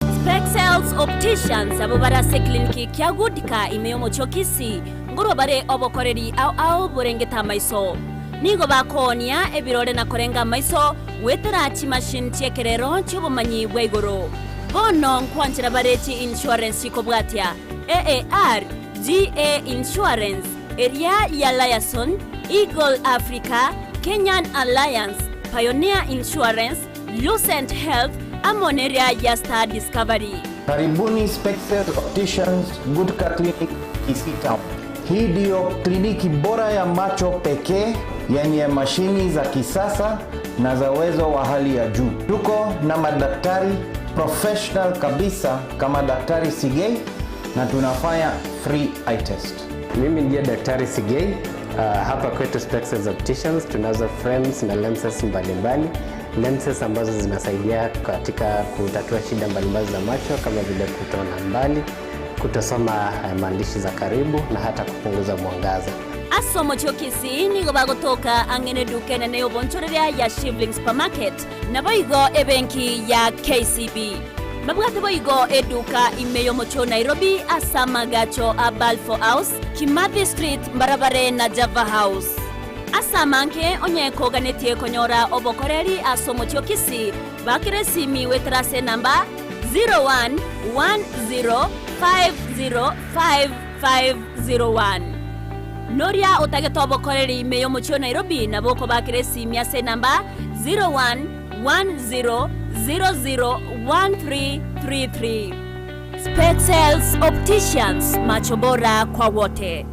Spexels Opticians abo barase kliniki kya Gudika imeyomo chokisi ngoro bare obokoreri au burengeta maiso nigo bakonia ebirore na korenga maiso wetera chi machine chekerero chubumanyi bwegoro bono nkwanchira bareti insurance ikobwatia AAR GA Insurance Area ya Liason Eagle Africa Kenyan Alliance Pioneer Insurance Lucent Health Amoneria ya Star Discovery. Karibuni Spexels Opticians Gudika Clinic Kisii Town. Hii ndio kliniki bora ya macho pekee yenye mashini za kisasa na za uwezo wa hali ya juu. Tuko na madaktari professional kabisa kama Daktari Sigei na tunafanya free eye test. Mimi ndiye Daktari Sigei. Hapa kwetu Spexels Opticians tunazo frames na lenses mbalimbali. Lenses ambazo zinasaidia katika kutatua shida mbalimbali za macho kama vile kutoona mbali, kutosoma maandishi za karibu na hata kupunguza mwangaza. asomo chio Kisii nigo bagotoka angene duke na neo bonchoreria ya Shivling Supermarket na boigo ebenki ya KCB. Mabwate boigo eduka imeyo mocho Nairobi asama gacho a Balfour House, Kimathi Street, Mbarabare na Java House. Asamanke onyeko ganetie konyora obokoreri asomo chio Kisii bakire simi wetrase namba 0110505501. Noria otagetobo koreri meyo mocho Nairobi na boko bakire simi ase namba 0110001333. Spexels Opticians, macho bora kwa wote.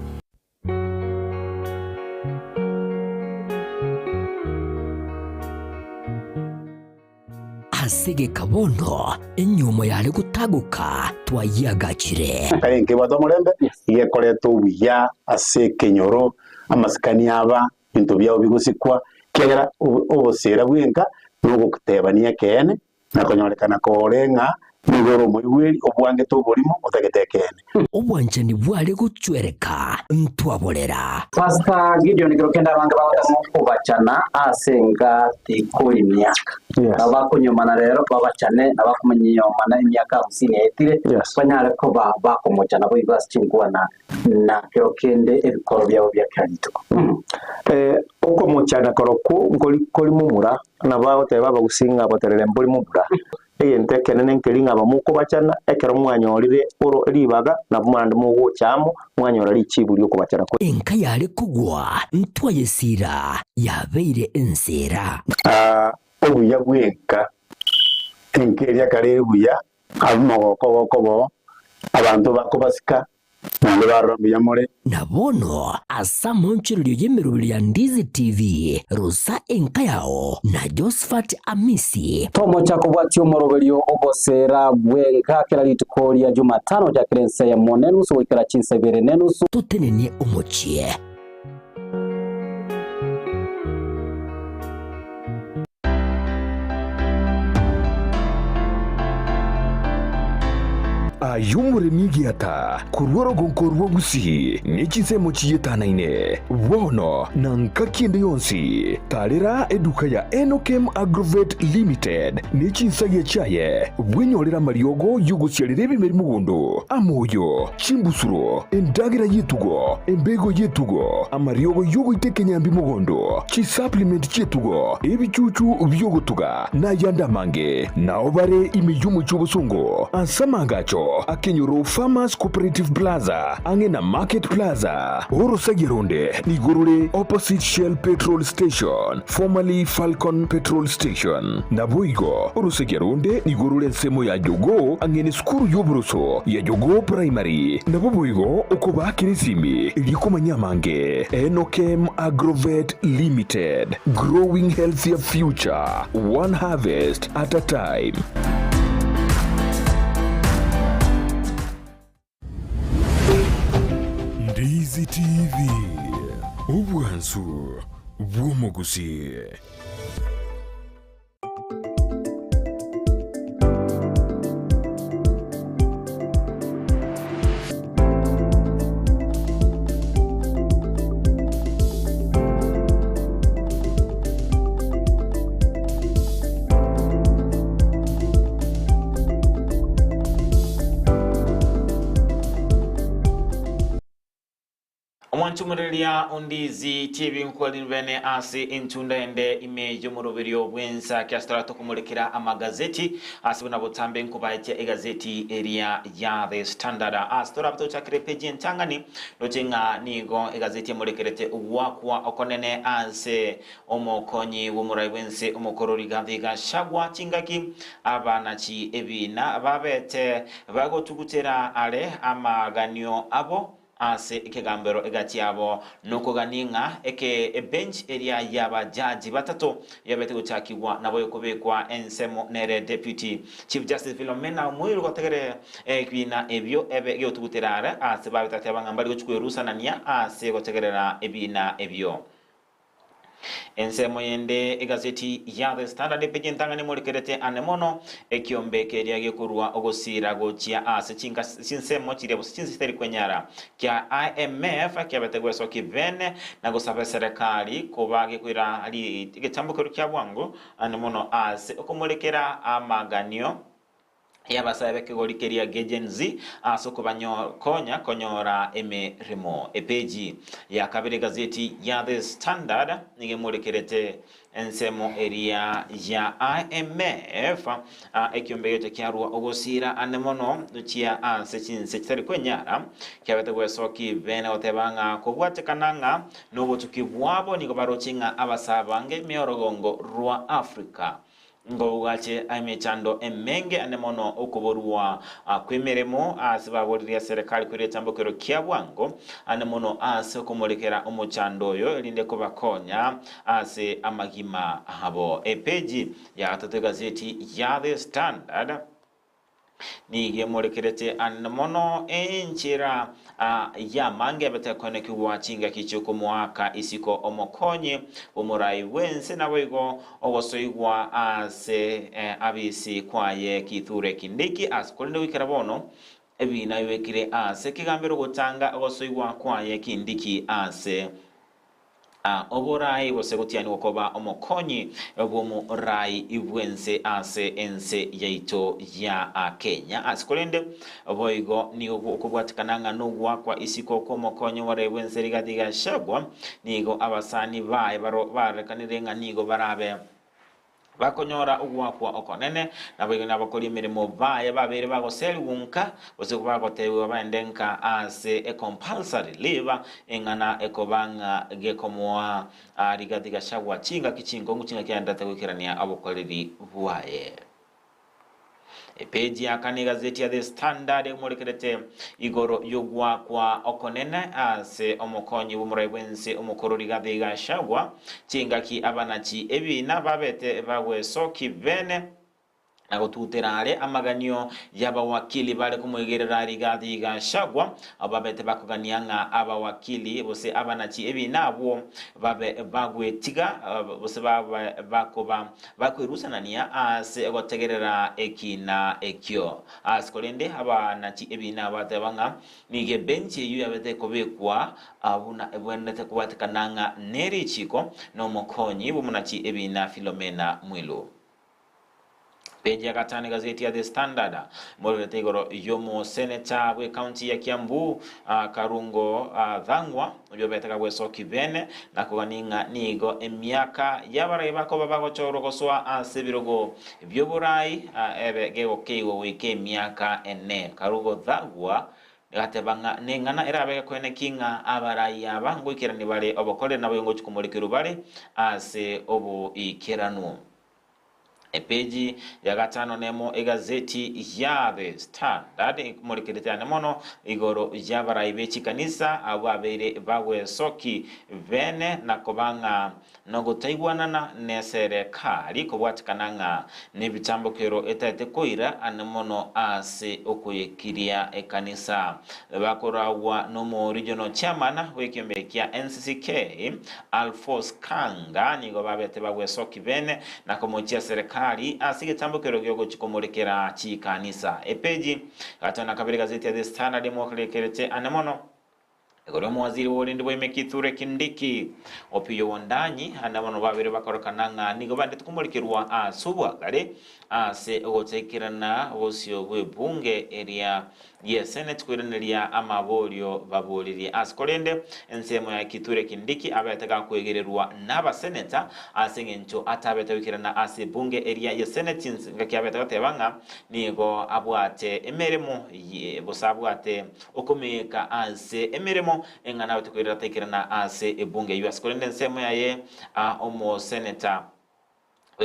Asige kabono enyumo yale gutaguka twayagachire kayenke batomorembe iye koreto buya ase kenyoro amasikani aba bintu byao bigusikwa kegera obosera bwenka nugo kutebania kene nakonyorekana korenga nigoro muweli obwange to bolimo otagetekene obwanjani bwale gucwereka ntwabolera Pastor Gideon Girokenda bange bakubacana asenga tikuri myaka abakunyomana rero babacane abakumenyomana imyaka 50 etire banyare ko bakomocana bo ibasi chingwana na Girokende ebikoro byabo byakanito uko mochana koroko ngoli mumura na bao te baba gusinga boterere mboli mumura eyenteke nene nkelinga bamuko bacana ekero mwanya olire oro ribaga na bumanda mugo chamo mwanya olari chibuli uko bacana ko enka yale kugwa ntwayesira yabeire ensera obuya bwenka enkeria kare buya abumogoko abantu bakobasika nande barombi yamore nabono asa monchirulio yemerubili ya Ndizi TV Rosa enka yao na Josephat Amisi tomo chako bwatio morobelio obosera bwenka kera litukoria Jumatano ja kerensa ya monenusu wikera chinsa bere nenusu tutenenie omochie ayumuremyi giata kurworo gonkorwo Gusii nichisemo chiyetanaine wono na nkakiende yonsi talera eduka ya Enokem Agrovet Limited nichinsagia chaye bwenyorera mariogo yugusialire bimeri mugondo amoyo chimbusuro endagira yetugo embego yetugo amariogo yugo itekenyambi mugondo chi supplement chetugo ebichuchu byogotuga na yandamange naobare imiyumu chubusongo ansamangacho Akenyoro Farmers Cooperative Plaza Angena Market Plaza Oro Sagironde Nigurule opposite Shell Petrol Station formerly Falcon Petrol Station Nabuigo Oro Sagironde Nigurule nsemo ya Jogo Angene skuru yobroso ya Jogo Primary Nabuigo Okoba Kirisimi Iliko Nyamange Enokem Agrovet Limited Growing healthier future one harvest at a time. Ndizi TV Ubwansu Bw'Omugusii. Mwanchumurelia Ndizi TV nkwali bene asi intunda ende imejo muroberio bwensa kiastarato kumulekera amagazeti asibona botambe nkubaje egazeti area ya The Standard astora bto chakire page ntangani lojenga nigo egazeti mulekerete wakwa okonene ase omokonyi wumurai bwense omokorori gaviga shagwa chingaki abana chi ebina babete bagotugutera ale amaganyo abo ase ikegambero egati yabo nuko ganinga eke bench area yaba jaji batatu yabete guchakibwa nabo yokobekwa ensemo nere deputy chief justice Philomena Mwiru gotegere kwina ebyo ebe yotuguterara ase babitatu abangambari gochukwe rusa nania ase gotegerera ebina ebyo ensemo yende egazeti ya The Standard page ntangani mulikerete anemono ekiombe lya gekurwa ogosira gochia ase chinga sinsemo chire businsiteri kwenyara kya IMF kyabategweso kivene na gusaba serikali kubage kwira ali gitambuko kya bwangu anemono ase okumulekera amaganio yabasabe kigolikeria gejenzi asoko banyo konyora emeremo epeji ya kabiri gazeti ya The Standard nigemulekerete ensemo area ya IMF ekiombe yote kyarwa ogosira anemono duchia anse tari kwenyara kyabete gwesoki bene otebanga kubwatekananga nobutuki bwabo nigo barochinga abasabange miorogongo rwa Africa ngo gache aimechando emenge anemono okuborwa kwemeremo asibaborira serikali kureta mbokero kyabwango anemono ase kumulekera omuchando yo elinde kubakonya ase amagima habo epeji ya gazeti ya The Standard nige murekerete anemono enchira ya mange batakone kiwachinga kichuko mwaka isiko omokonye umurai wense nawigo ogosoigwa ase abisi kwaye kithure kindiki askolinde wikarabono ebina yekire ase kigambiro gutanga ogosoigwa kwaye kindiki ase oborai bosegutiani okoba omokonyi obomu rai ibwense ase ense yaito ya Kenya asikolende oboigo ni okubwatikananga nogwa kwa isiko komokonyi ware ibwense rigadiga shagwa nigo abasani bae barekanirenga nigo barabe bakonyora ugwakwa okonene nabagina bakoli mirimo baye babere bagoseli wunka bose kubagotewe baendenka ase a compulsory leave engana ekobanga gekomoa rigadiga shagwa chinga kichingo nguchinga kyandata kwikirania abokoleri buaye epeji akani gazeti ya The Standard murekerete igoro yogwa kwa okonene ase omokonyi bumuraywense omukorori gadiga shagwa chinga ki abanachi ebina babete bagwesoki bene agotuterare amaganio y'abawakili bale kumwegerera rigadi gashagwa ababete bakuganianga abawakili bose abanachi ebinabo babe bagwetiga bose bakoba bakwirusanania ase egotegerera ekina ekyo askolende abanachi ebinabo atabanga nige benchi yu yabete kobekwa abuna ebwenete kubatekananga neri chiko no mokonyi bumunachi ebina Filomena Mwilu peji ya katani gazeti ya The Standard mwelete igoro yomo seneta we county ya Kiambu Karungo Dhangwa uyobetaka wesoki bene na kuganinga nigo emyaka yabarai bako babako choro koswa asebirogo byoburai ebe gego keigo wike myaka ene Karungo Dhangwa gatebanga nengana erabe kwene kinga abarai abango ikirani bale obokole nabo ngo chikumulikiro bale ase obo ikiranu epeji ya gatano nemo egazeti ya The Standard mulikirete anemono igoro yabarai bechi kanisa ababere bagwe soki vene na kobanga nogotaigwanana ne serikali kubwatikananga nebitambokero etete koira anemono ase okuyekiria ekanisa bakorawa no regional chairman wekembekia NCCK Alphonse Kanga nigo babete bagwe soki vene na komochia serikali asige tambokero gyogo chikomolekera chikanisa epeji katana kabiri gazeti ya The Standard mwokerekerete anemono egoromo waziri wolindi bwemekithure kindiki opiyo wondanyi anemono babere bakorokananga nigo bande tukomolekerwa asubwa kale ase ogotekirana osio bwebunge area ye senate kwireneria amabolio baboliri askolende ensemo ya kithure kindiki abatega kwegererwa naba senator asengencho atabeta wikirana ase bunge area ye senate ngakyabeta tebanga nigo abwate emeremo ye bosabwate okomeka ase emeremo engana batukwirira tekirana ase ebunge yu askolende ensemo ya ye omo senator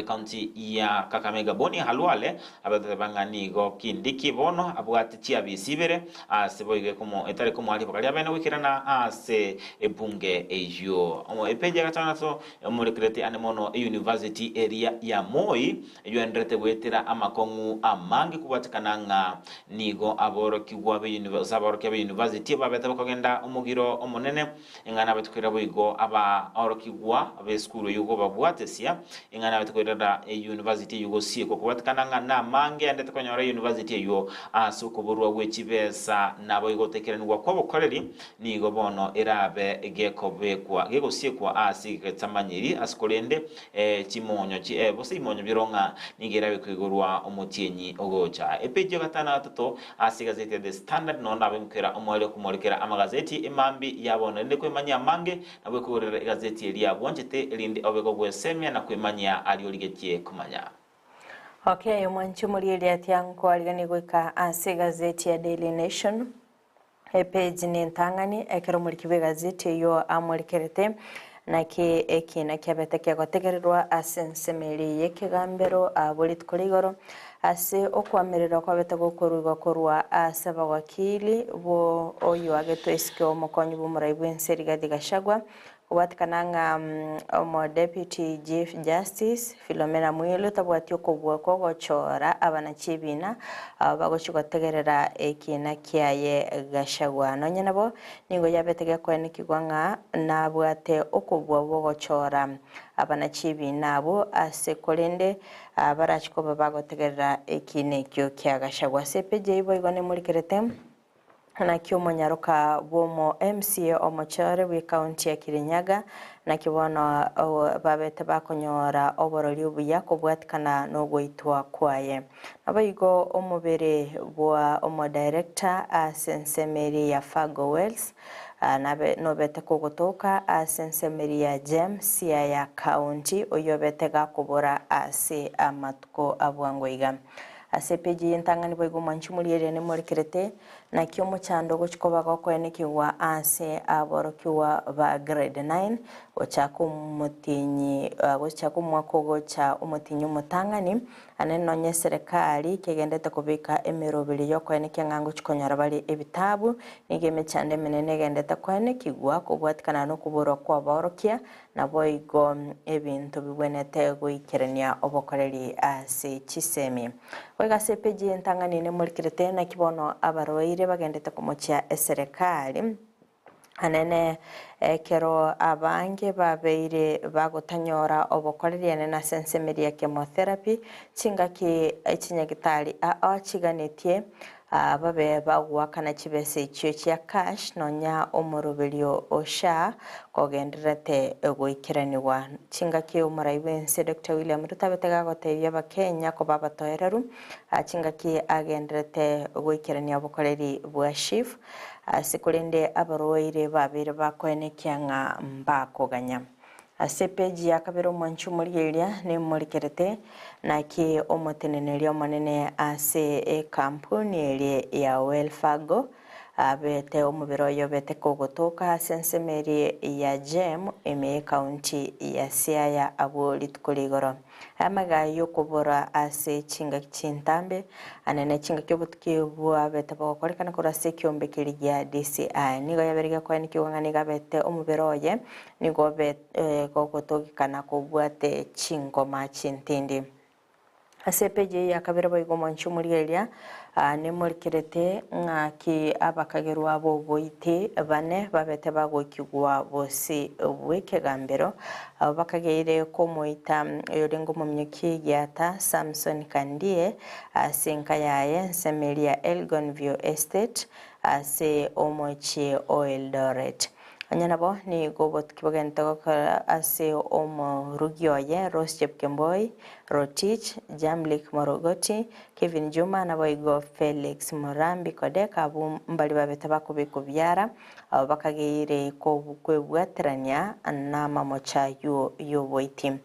county ya Kakamega Boni Halwale abatabangani go kindiki bono abwati chia bisibere aseboige komo etare komo ali bakali abene wikirana ase ebunge ejo omo epeje gatana so omurekrete anemono university area ya Moi ejo endrete wetira amakongu amangi kubatikananga nigo aborokiwa be university babeta bakogenda omugiro omonene ingana batukira boigo aba orokigwa abe skulu yugo babwatesia ingana batukira university yugo sieko kubatikananga na mange andete konyora university yo asukuburwa wechibesa nabo igotekeranwa kwa bokoreri nigo bono erabe gekobekwa gegosiekwa asiketsamanyiri asikolende chimonyo bose imonyo bironga nigerabe kwigurwa omutienyi ogocha epeje gatana toto asigazete the standard no nabimkera omwele kumolekera amagazeti emambi yabona ndiko kwemanya mange nabwe kurera gazeti elia bonjete elinde obeko gwesemya na kwemanya alioligetie kumanya. Okay, mwanchu muri atianko aligani gwika ase gazeti ya Daily Nation page ni ntangani ekero muri kibe gazeti yo amurikerete naki ekina kyabete kyagotegererwa asensemeri yekigambero abuli tkoligoro ase okwamerera kwabete gokorwa asaba wakili bo oyo ageto isikyo mukonyi bumurai bwenseri gadigashagwa kubatikananga omo deputy chief justice Philomena Mwilu tabwatyo kubwa ko gochora abanachibina bagochigotegerera ekina kyaye gashagwa nonye nabo ningo yabetege kwenikigwanga nabwate okubwa bo gochora abanachibina abo asekolende barachikoba bagotegerera ekine kyo kyagashagwa sepeje ibo igone muri kerete na kiomo nyaruka bomo MCA omochore we county ya Kirinyaga na kibono babete bakonyora oborori obuya kubwatikana no goitwa kwaye abayigo omubere bwa omo director asensemeri ya Fago Wells nabe nobete kugotoka asensemeri ya James ya county oyobete gakubora ase amatko abwangoiga asepeji intangani boigo manchumulire ne morkerete na kyomo chando gochikoba gokwenekiwa ase aborokiwa ba grade 9 ochako mutinyi gochako mwako gocha umutinyi mutangani anenonye serikali kegendete kubika emirobiri yokwenekya ngango chikonyara bali ebitabu nigeme chande menene gendete kwenekigwa kubwatikana no kuboro kwa borokia na boigo ebintu bibwenete goikerenia obokoreri ase chisemi wega sepeji intangani ne morkerete na kibono abaroire bagendete kumocha serikali anene kero abange babeire bagotanyora obokoreriane na sensemeri ya chemotherapy chingaki echinyagitari achiganetie babe bagwakana chibese ichyo kya cash nonya omurubirio osha kogenderete egoikiraniwa chingaki umuraibense Dr. William Ruto betega gotebya bakenya ko babatoereru chingaki agenderete egoikirania obokoreri bwa chief asikulinde abaroire babire bakwenekyanga mbakoganya asepeji yakabero mwanchu muriyeria ne murikerete naki omoteneneri omonene ase kampuni eri ya Welfago abete omubiro yobete kogotoka sensemeri ya Jem eme county ya Siaya aboli tukoligoro amagayo kubora ase chinga chintambe anene chinga kyobutuki bwa bete bakorekana kurase kyombe kiriya DCI nigo yaberiga kwani kiwangani gabete omubiro ye nigo kokotokikana kubwate chingoma chintindi asepeje yakabera boigo manchu muriyeria ne murikirete ngaki abakagerwa abo boite bane babete bagokigwa bose bwekegambero bakageire ko moita yorengo mumyeki yata Samson Kandie asenka yaye Semelia Elgonview Estate ase omochi Eldoret anyanabo ni gobot kibagenta ase omo rugioye Rose Chepkemboi Rotich, Jamlik Morogoti, Kevin Juma na boigo Felix Morambi Kodeka abu mbali babete bakubiko byara abo bakageire ko kwebwaterania na mamocha yo boitim.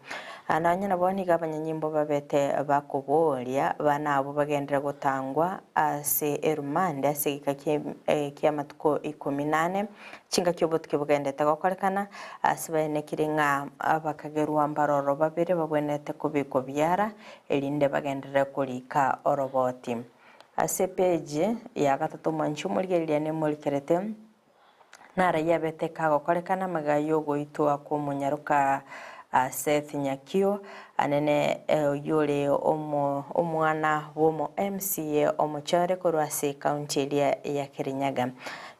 Ananya naboni gabanyanyimbo babete bakuboria bana abo bagendera gutangwa ase erumande ase kiamatuko 18 chinga cyobotke bugendete gokorekana asibene kiringa abakagerwa mbaroro babere babwenete kubiko byara elinde bagendera kulika oroboti ase page ya gatatu manchu murigeria ne murikerete nara yabete kagokorekana magayo goitwa ku munyaruka Seth Nyakio anene yule omwana womo MCA omuchore kurwase county ya Kirinyaga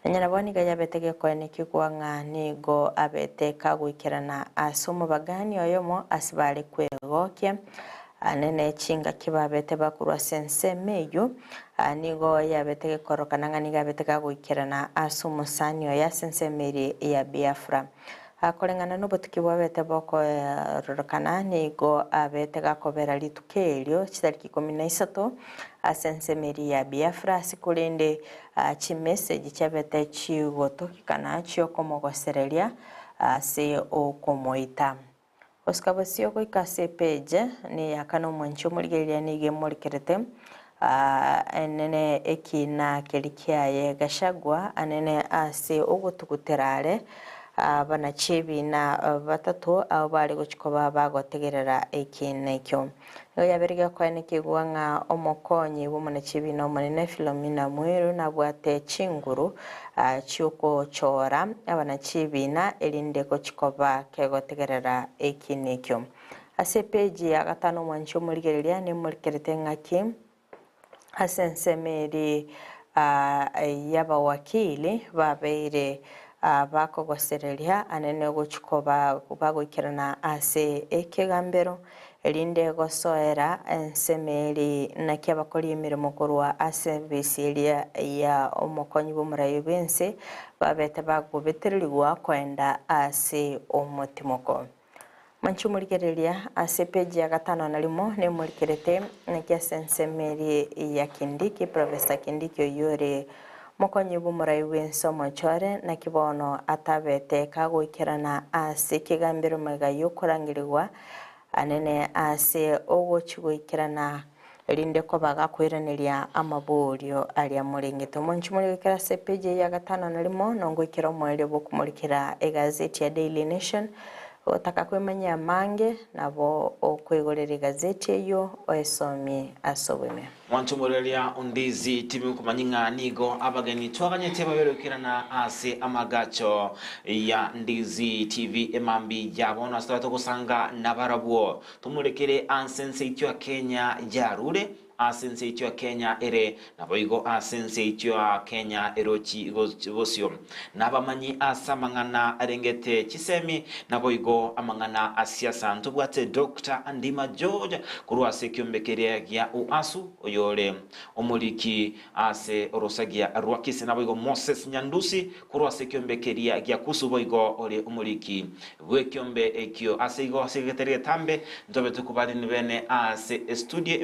nanyana boni gaya betege kwene kigwanga nigo abete kagwikirana asumo bagani oyomo asibale kwegokia anene chinga kibabete bakurwa sense meyo nigo yabetege korokana nganiga betega gwikirana asumo sanyo ya sense meri ya Biafra akolengana n'obutiki bwabete boko rorokana nigo abete gakobera litukelio chitariki 13 asense meri ya Biafra sikulinde chimessage chabete chigoto kana chyo komogoserelia se okomoita oskabasio ko ikase page ni yakano mwancho murigeria nige murikerete enene ekina kelikiaye gashagwa anene ase ogotuguterare banachibi na batatu abo bari guchikoba bagotegerera ekinekyo yaberega kwene kigwanga omokonyi bomunachibi no munene Philomena Mwiru na bwate chinguru chuko chora abanachibi na elinde gochikoba kegotegerera ekinekyo ase page ya gatano mwancho murigereria ni murikerete ngaki asensemeri yabawakili babeire bakogosereria anene guchikoba bagwikirana ase ekegambero elinde gosoera ensemeri na kyabakori emirimo korwa ase bisiria ya omokonyi bomurayo bense babete bagobetererwa kwenda ase omotimoko manchu murigereria ase page ya gatano nalimo ne murikerete na kyasensemeri ya Kindiki Professor Kindiki oyore mokonyi bumurai wenso mochore na kibono atabete kagwikirana ase kigambiro magayo kurangirwa anene ase ogochigwikirana rinde ko bagakwiranirya amaburio alia muringeto monchi murikira se page ya gatano nalimo nongwikira omwere bokumurikira egazeti ya Daily Nation otaka kwemanya mange nabo okwegorera gazeti eyo oesomi asobweme mwancho morelia Ndizi timu kumanyinga nigo abageni twaganyete baberukirana ase amagacho ya Ndizi TV emambi yabona asato kusanga nabarabwo tumurekere ansense itwa Kenya jarure asense itwa Kenya ere naboigo asense itwa Kenya erochi gosio nabamanyi asamangana arengete chisemi naboigo amangana asiasa ntubwate Dr. Andima George kurwase kyombekeria gya uasu oyore omuliki ase orosagia rwakise naboigo Moses Nyandusi kurwase kyombekeria gya kusuboigo ore omuliki bwe kyombe ekyo ase igo secretary tambe ndobe tukubali nibene ase studio